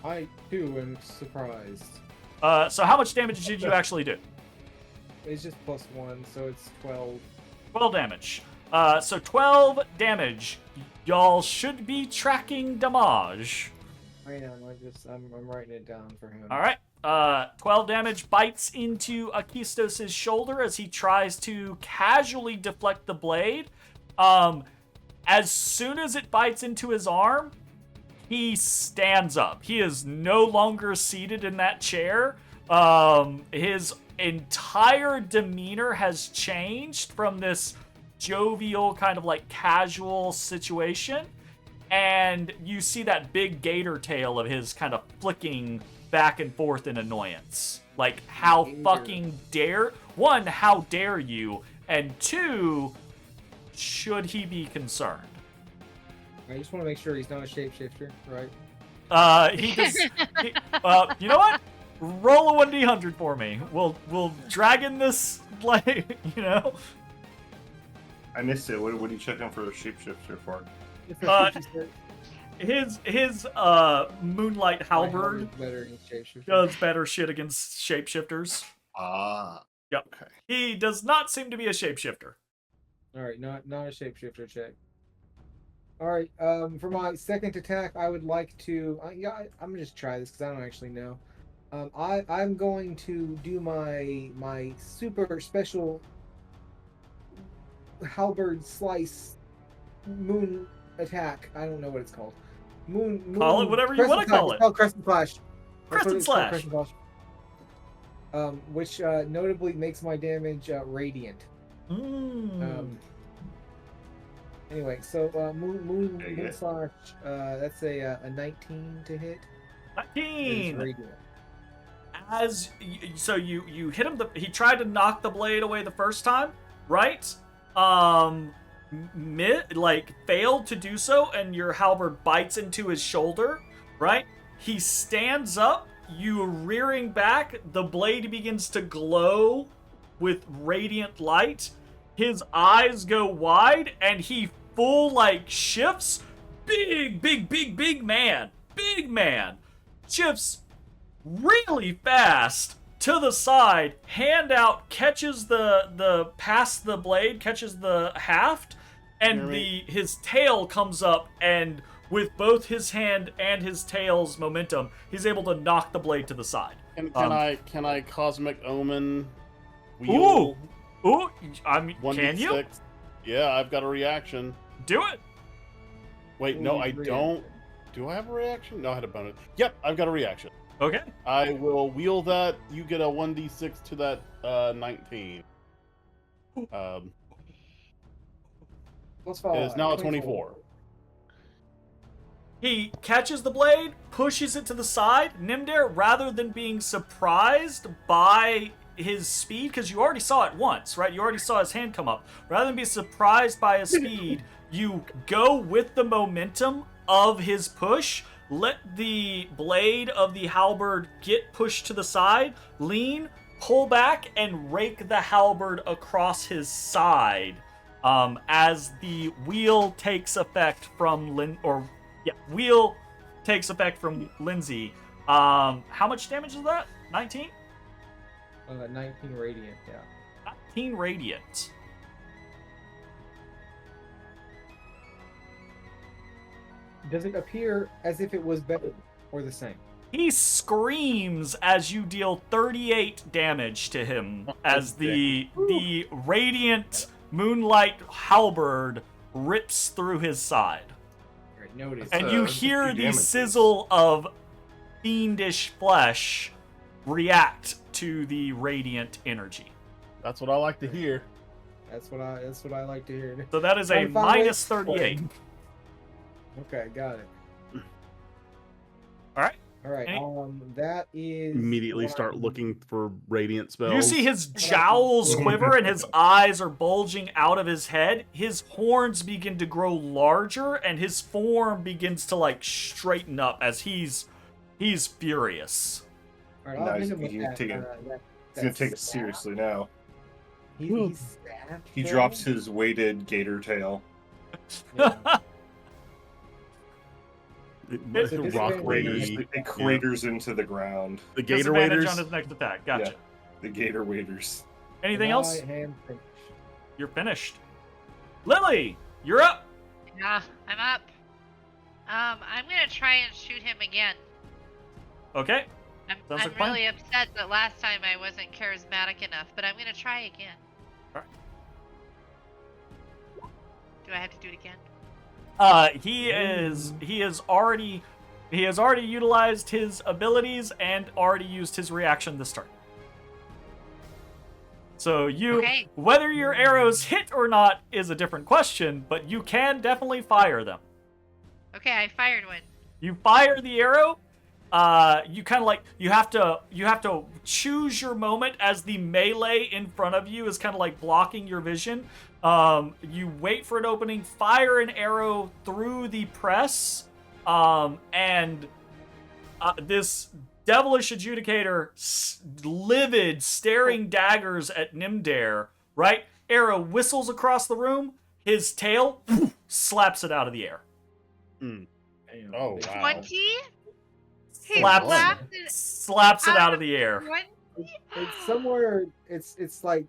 I too am surprised. So how much damage did you actually do? It's just +1, so it's 12. 12 damage. So 12 damage. Y'all should be tracking damage. I am. I'm writing it down for him. All right. 12 damage bites into Akistos' shoulder as he tries to casually deflect the blade. As soon as it bites into his arm, he stands up. He is no longer seated in that chair. His entire demeanor has changed from this jovial, kind of like casual situation. And you see that big gator tail of his kind of flicking back and forth in annoyance. Like, how fucking dare... One, how dare you? And two, should he be concerned? I just want to make sure he's not a shapeshifter, right? He does... you know what? Roll a 1d100 for me. We'll drag in this, like, you know? I missed it. What are you checking for a shapeshifter for? His moonlight halberd does better shit against shapeshifters. Ah. Yep. Okay. He does not seem to be a shapeshifter. All right, not a shapeshifter check. All right, for my second attack, I would like to. I'm gonna just try this because I don't actually know. I'm going to do my super special halberd slice moon attack. I don't know what it's called. Moon call it whatever you want to call it. It's called Crescent Slash. Crescent Slash. Crescent Slash. Which notably makes my damage radiant. Anyway, so moon slash. That's a 19 to hit. 19. So you hit him. He tried to knock the blade away the first time, right? Failed to do so, and your halberd bites into his shoulder, right? He stands up, you rearing back, the blade begins to glow with radiant light. His eyes go wide, and he shifts. Big man. Shifts really fast to the side, hand out, catches past the blade, catches the haft, and his tail comes up, and with both his hand and his tail's momentum, he's able to knock the blade to the side. And can I cosmic omen wheel? Ooh, I mean, 1d6? Can you? Yeah, I've got a reaction. Do it. Wait, no, I don't. Do I have a reaction? No, I had a bonus. Yep, I've got a reaction. Okay. I will wheel that. You get a 1d6 to that 19. It is now a 24. He catches the blade, pushes it to the side. Nymdaer, rather than being surprised by his speed, because you already saw it once, right? You already saw his hand come up. Rather than be surprised by his speed, you go with the momentum of his push, let the blade of the halberd get pushed to the side, lean, pull back, and rake the halberd across his side as the wheel takes effect from wheel takes effect from Linsey. How much damage is that? 19? 19 radiant, yeah. 19 radiant. Does it appear as if it was better or the same? He screams as you deal 38 damage to him as the radiant moonlight halberd rips through his side. Alright, noted. And you that's a hear few the damages. sizzle of fiendish flesh react to the radiant energy. That's what I like to hear. That's what I like to hear. So that is a Fine, fine, minus wait. 38. Okay, got it. All right. All right. Any- That is Immediately what start I'm- looking for radiant spells. You see his jowls quiver and his eyes are bulging out of his head. His horns begin to grow larger and his form begins to like straighten up as he's furious. All right, I'll Nice. hit him with He's that, taking- that He's gonna take it staff. seriously now. He's stabbed He there. drops his weighted gator tail. Yeah. It's a Rock disadvantage. lady. It craters into the ground. The gator Disadvantage waders. on his next attack. Gotcha. Yeah. The gator waders. Anything And else? I am finished. You're finished. Lily, you're up. Yeah, I'm up. I'm gonna try and shoot him again. Okay. I'm Sounds like a plan. really upset that last time I wasn't charismatic enough, but I'm gonna try again. Alright. Do I have to do it again? He has already utilized his abilities and already used his reaction this turn. So Okay. whether your arrows hit or not is a different question, but you can definitely fire them. Okay, I fired one. You fire the arrow. You kind of like you have to choose your moment as the melee in front of you is kind of like blocking your vision. You wait for an opening, fire an arrow through the press, and this devilish adjudicator, livid, staring daggers at Nymdaer. Right, arrow whistles across the room. His tail slaps it out of the air. Damn. Oh, wow. 20? He Slaps, slapped it. slaps it out of the air. 20? It's somewhere. It's like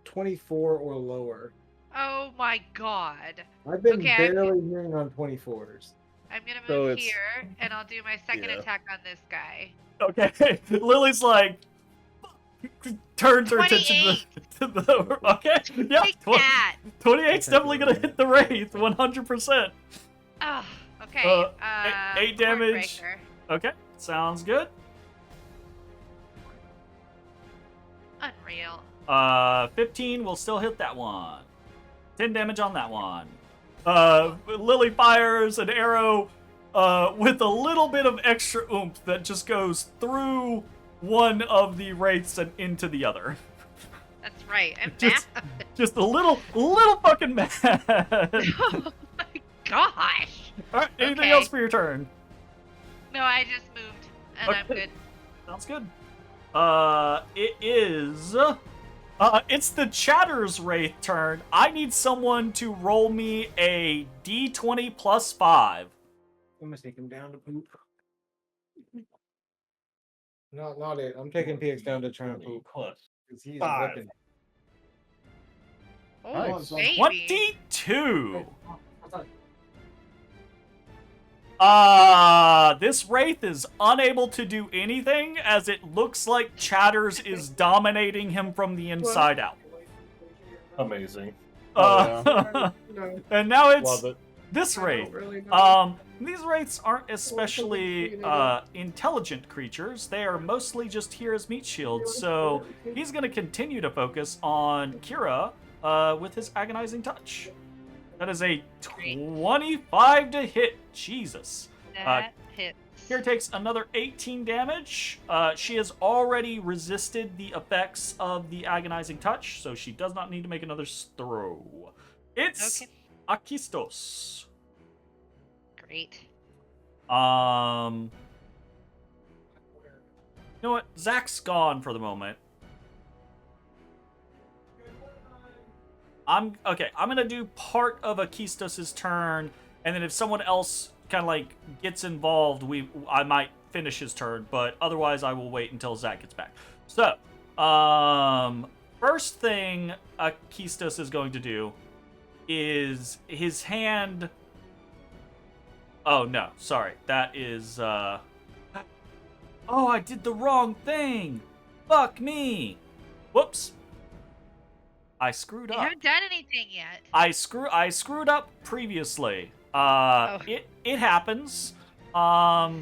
24 or lower. Oh my god. I've been Okay, barely hearing on 24s. I'm gonna So move it's- here, and I'll do my second Yeah. attack on this guy. Okay, Lily's like turns her attention 28. to the okay. Yeah, Take that! 28's definitely gonna hit the wraith 100%. Oh, okay. eight damage. Heartbreaker. Okay, sounds good. 15 will still hit that one. 10 damage on that one. Lily fires an arrow with a little bit of extra oomph that just goes through one of the wraiths and into the other. That's right. I'm Just- mad. Just a little fucking mad. Oh my gosh. All right, anything Okay. else for your turn? No, I just moved, and I'm Okay. good. Sounds good. It is. It's the Chatter's Wraith turn. I need someone to roll me a d20 plus 5. I'm gonna take him down to poop. Not it. I'm taking PX down to try and poop. Plus. 'Cause he's 5. ripping. Oh, Nice. baby. 22. This Wraith is unable to do anything as it looks like Chatters is dominating him from the inside out. Amazing. Oh, No, And now it's Love it. this I Wraith. don't really know. These wraiths aren't especially intelligent creatures. They are mostly just here as meat shields. So he's going to continue to focus on Kira with his agonizing touch. That is a 25 to hit. Jesus. That hits. Kira takes another 18 damage. She has already resisted the effects of the agonizing touch, so she does not need to make another throw. It's Okay. Akistos. Great. You know what? Zach's gone for the moment. I'm gonna do part of Akistos' turn, and then if someone else kind of like gets involved, I might finish his turn, but otherwise I will wait until Zach gets back. So, first thing Akistos is going to do is his hand. Oh no, sorry, that is. Oh, I did the wrong thing. Fuck me. Whoops. I screwed You up. haven't done anything yet. I screwed up previously. Oh. It happens. Yeah,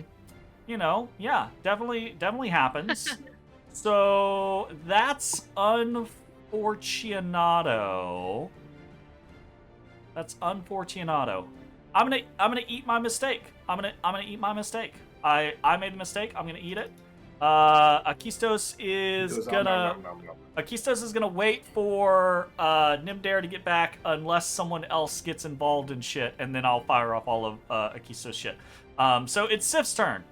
definitely happens. So that's unfortunato. That's unfortunato. I'm gonna eat my mistake. I'm gonna eat my mistake. I made a mistake. I'm gonna eat it. Akistos is gonna wait for Nymdaer to get back unless someone else gets involved in shit, and then I'll fire off all of Akistos' shit. So it's Sif's turn.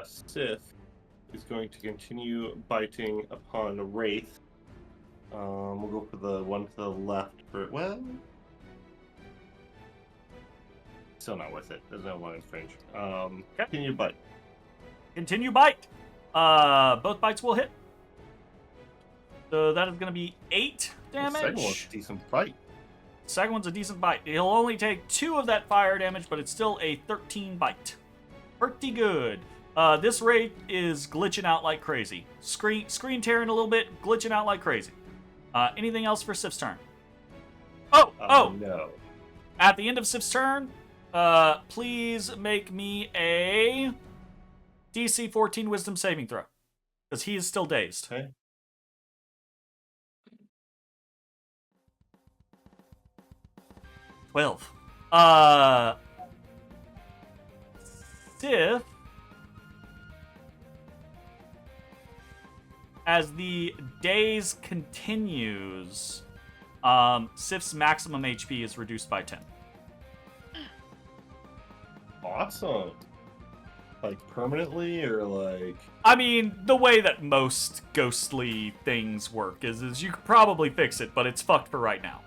Sif is going to continue biting upon Wraith. We'll go for the one to the left for still not worth it. There's no long range. Continue bite. Continue bite. Both bites will hit. So that is going to be 8 damage. The second one's a decent bite. Second one's a decent bite. He'll only take 2 of that fire damage, but it's still a 13 bite. Pretty good. This Wraith is glitching out like crazy. Screen tearing a little bit, glitching out like crazy. Anything else for Sif's turn? No. At the end of Sif's turn, please make me a DC 14 Wisdom saving throw, because he is still dazed. Okay. 12. Sif, as the daze continues, Sif's maximum HP is reduced by 10. Awesome. Like permanently, or like? I mean, the way that most ghostly things work is you could probably fix it, but it's fucked for right now.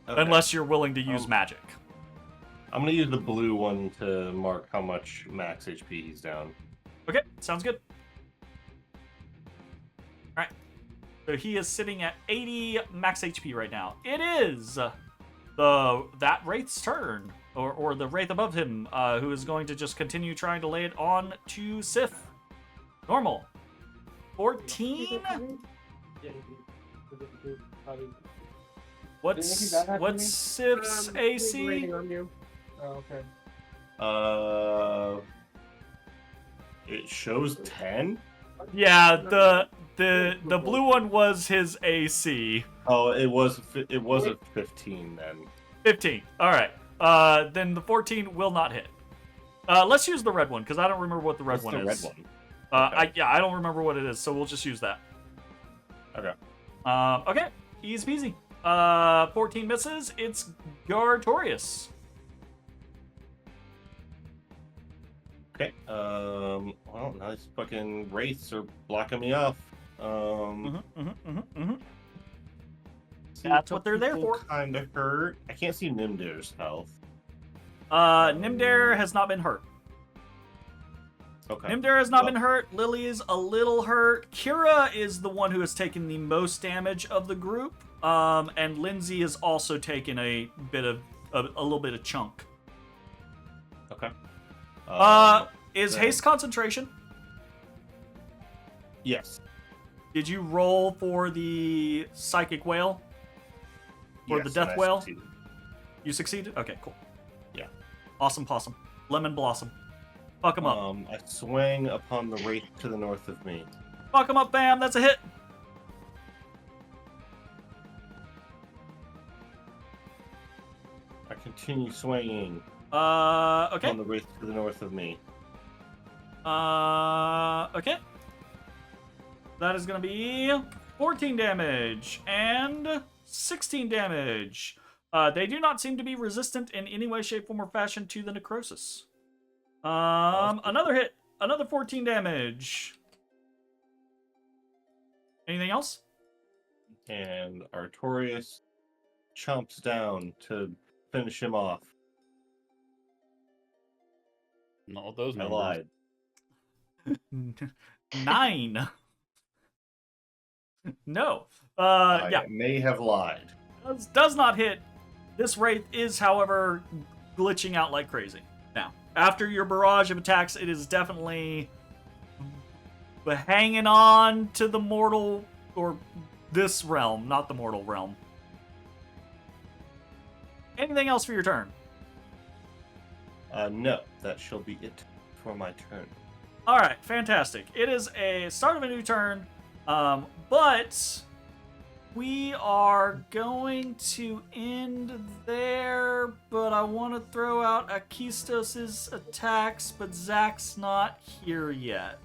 Okay. Unless you're willing to use magic. I'm gonna use the blue one to mark how much max HP he's down. Okay, sounds good. Alright. So he is sitting at 80 max HP right now. It is that Wraith's turn. Or the Wraith above him, who is going to just continue trying to lay it on to Sif. Normal. 14? What's Sif's AC? Rating on you. Oh, okay. It shows 10. Yeah, the blue one was his AC. Oh, it was a 15 then. 15. All right. Then the 14 will not hit. Let's use the red one, because I don't remember what the red What's one the is. red one? Okay. I don't remember what it is, so we'll just use that. Okay. Okay. Easy peasy. 14 misses. It's Gartorius. Okay. Well, now these fucking wraiths are blocking me off. That's what they're there for. Kind of hurt. I can't see Nymdaer's health. Nymdaer has not been hurt. Okay. Nymdaer has not been hurt. Lily is a little hurt. Kira is the one who has taken the most damage of the group. And Linsey has also taken a little bit of chunk. Okay. Is haste concentration? Yes. Did you roll for the psychic whale? Or the death whale? Succeeded. You succeeded? Okay, cool. Yeah. Awesome possum. Lemon blossom. Fuck him up. I swing upon the wraith to the north of me. Fuck him up, fam. That's a hit. I continue swinging Okay. on the wraith to the north of me. Okay. That is gonna be 14 damage and 16 damage. They do not seem to be resistant in any way, shape, form, or fashion to the necrosis. Another hit. Another 14 damage. Anything else? And Artorius chomps down to finish him off. Not with those I numbers. lied. 9. No. I Yeah. may have lied. Does not hit. This wraith is, however, glitching out like crazy. Now, after your barrage of attacks, it is definitely hanging on to the mortal, or this realm, not the mortal realm. Anything else for your turn? No, that shall be it for my turn. All right, fantastic. It is a start of a new turn, but we are going to end there. But I want to throw out Akistos' attacks, but Zach's not here yet.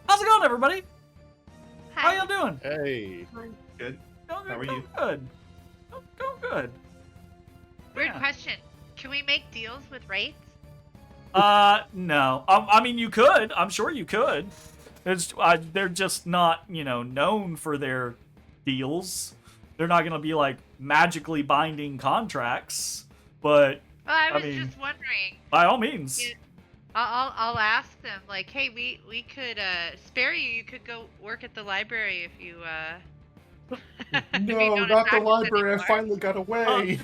How's it going, everybody? How y'all doing? Hey. Good. Going How are going you? Good. Going good. Weird Yeah. question. Can we make deals with wraiths? No. I mean, you could. I'm sure you could. They're just not, known for their deals. They're not going to be, like, magically binding contracts. But, Well, I I was mean- just wondering. by all means. Yeah. I'll ask them, like, hey, we could spare you. You could go work at the library if you if you No, don't not the attack us library. I anymore. finally got away.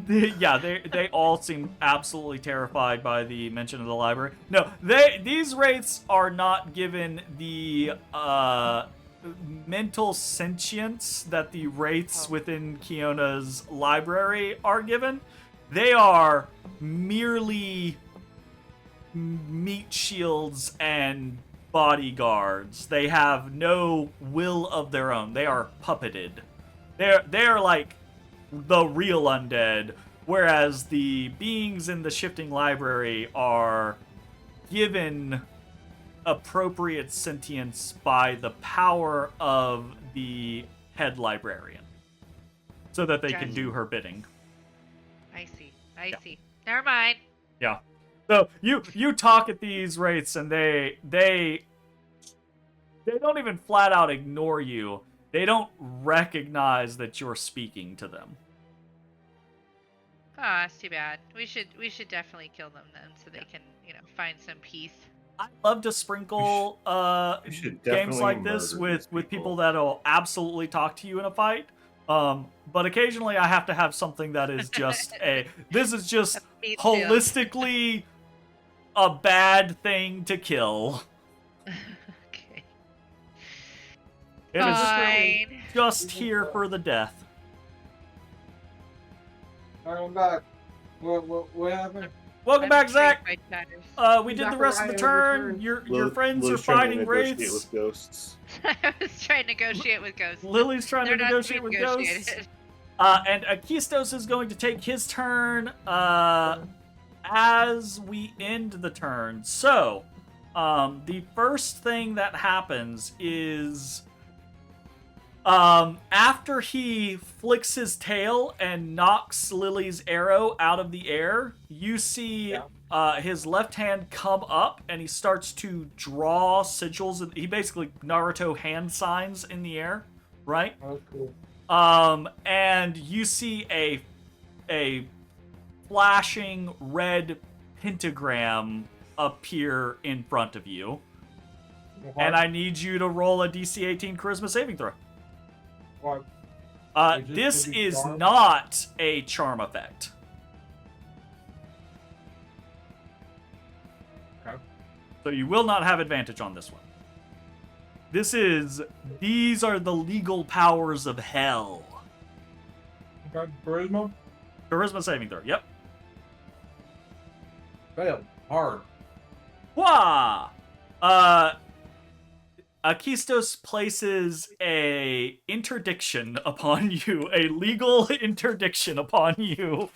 Yeah, they all seem absolutely terrified by the mention of the library. No, these wraiths are not given the mental sentience that the wraiths within Kiona's library are given. They are merely meat shields and bodyguards. They have no will of their own. They are puppeted. They're like the real undead, whereas the beings in the shifting library are given appropriate sentience by the power of the head librarian, so that they can Gotcha. do her bidding. I see. I Yeah. see. Never mind. Yeah. So you talk at these wraiths, and they don't even flat out ignore you. They don't recognize that you're speaking to them. Oh, that's too bad. We should definitely kill them then, so they can find some peace. I love to sprinkle We should games definitely like this murder these with people people. that'll absolutely talk to you in a fight. But occasionally I have to have something that is just this is just Me too. holistically a bad thing to kill. Okay. It is Fine. just here for the death. Alright, I'm back. What happened? Welcome I'm back, intrigued Zach. by chatters. We did the Zach, rest of the I turn. returned. Your friends are Lily's trying to fighting negotiate wraiths. with ghosts. I was trying to negotiate with ghosts. Lily's trying They're to not negotiate being with negotiated. ghosts. And Akistos is going to take his turn as we end the turn. So, the first thing that happens is after he flicks his tail and knocks Lily's arrow out of the air, you see his left hand come up and he starts to draw sigils. He basically Naruto hand signs in the air, right? Oh, cool. And you see a flashing red pentagram appear in front of you. And I need you to roll a DC 18 Charisma saving throw. What? This Is it is charm? not a charm effect. Okay. So you will not have advantage on this one. These are the legal powers of hell. Okay, charisma? Charisma saving throw, yep. Failed. Hard. Wah! Akistos places a interdiction upon you, a legal interdiction upon you.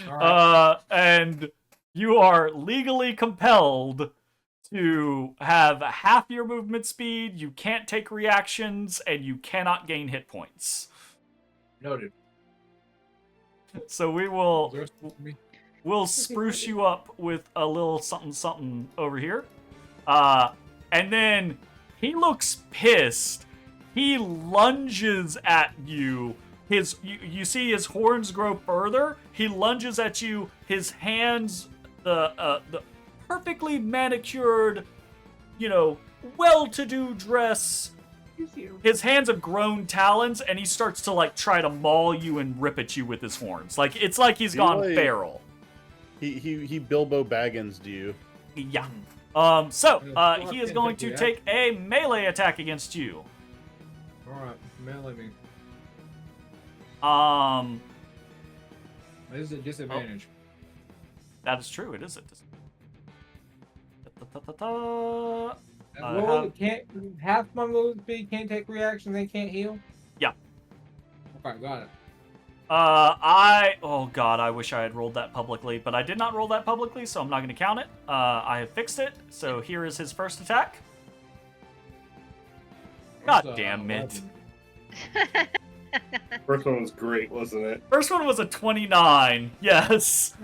Alright. And you are legally compelled to have half your movement speed, you can't take reactions, and you cannot gain hit points. Noted. So we'll Me. spruce you up with a little something over here. And then he looks pissed. He lunges at you. you see his horns grow further. He lunges at you. His hands, the perfectly manicured, well-to-do dress. His hands have grown talons, and he starts to like try to maul you and rip at you with his horns. Like it's like he's gone feral. He Bilbo Baggins you. Yeah. He is going to take a melee attack against you. Alright, melee me. This is a disadvantage. That is true. It is a disadvantage. Half my move speed can't take reactions, they can't heal? Yeah. Okay, got it. Oh god, I wish I had rolled that publicly, but I did not roll that publicly, so I'm not going to count it. I have fixed it, so here is his first attack. God damn it. First one was great, wasn't it? First one was a 29. Yes.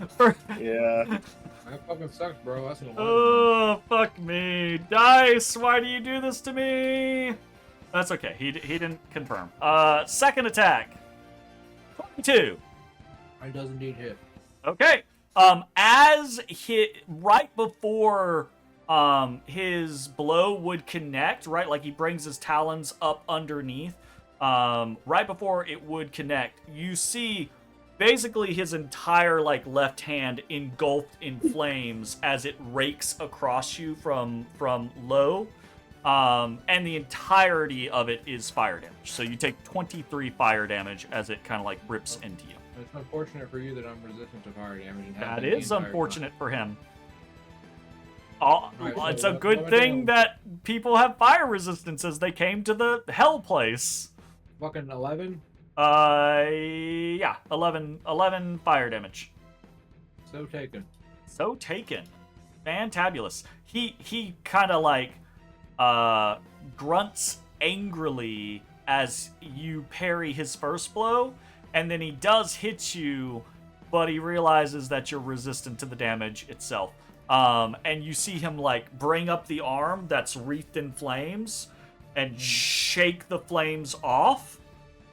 Yeah. That fucking sucks, bro. That's an 11. Oh, fuck me. Dice, why do you do this to me? That's okay. He didn't confirm. Second attack. 22. It does indeed hit. Okay. Right before his blow would connect, right? Like he brings his talons up underneath. Right before it would connect, you see basically his entire like left hand engulfed in flames as it rakes across you from low. And the entirety of it is fire damage. So you take 23 fire damage as it kind of like rips into you. It's unfortunate for you that I'm resistant to fire damage. And That is unfortunate for him. It's a good thing that people have fire resistance as they came to the hell place. Fucking 11? Yeah, 11 fire damage. So taken. Fantabulous. He kind of like grunts angrily as you parry his first blow, and then he does hit you, but he realizes that you're resistant to the damage itself. And you see him like bring up the arm that's wreathed in flames and shake the flames off,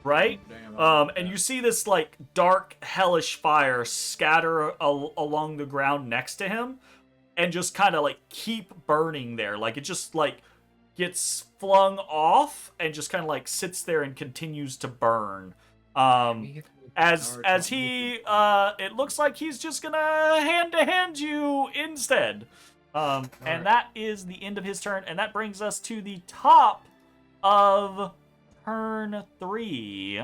right? And you see this like dark, hellish fire scatter along the ground next to him and just kind of like keep burning there. Like it just like gets flung off and just kind of like sits there and continues to burn. As he it looks like he's just gonna hand you instead. And that is the end of his turn, and that brings us to the top of turn 3.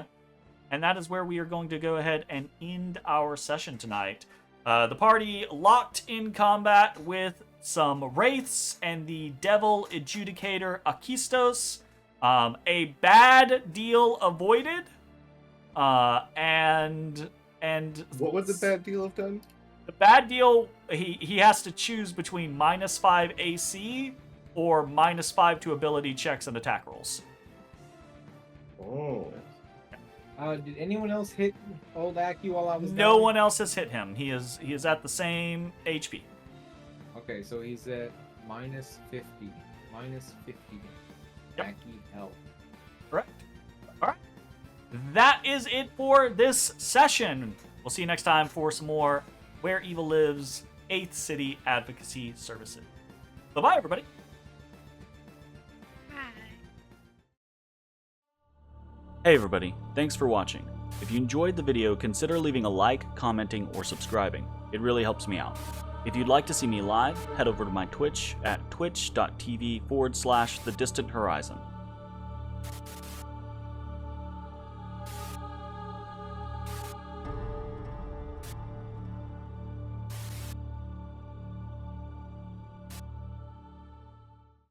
And that is where we are going to go ahead and end our session tonight. The party locked in combat with some wraiths and the devil adjudicator Akistos. A bad deal avoided. And What would the bad deal have done? The bad deal, he has to choose between -5 AC or -5 to ability checks and attack rolls. Oh. Did anyone else hit old Aki while I was No down? one else has hit him. He is at the same HP. Okay, so he's at -50. -50. Yep. Aki health. Correct. All right. That is it for this session. We'll see you next time for some more Where Evil Lives 8th City Advocacy Services. Bye-bye, everybody. Hey everybody, thanks for watching. If you enjoyed the video, consider leaving a like, commenting, or subscribing. It really helps me out. If you'd like to see me live, head over to my Twitch at twitch.tv/thedistanthorizon.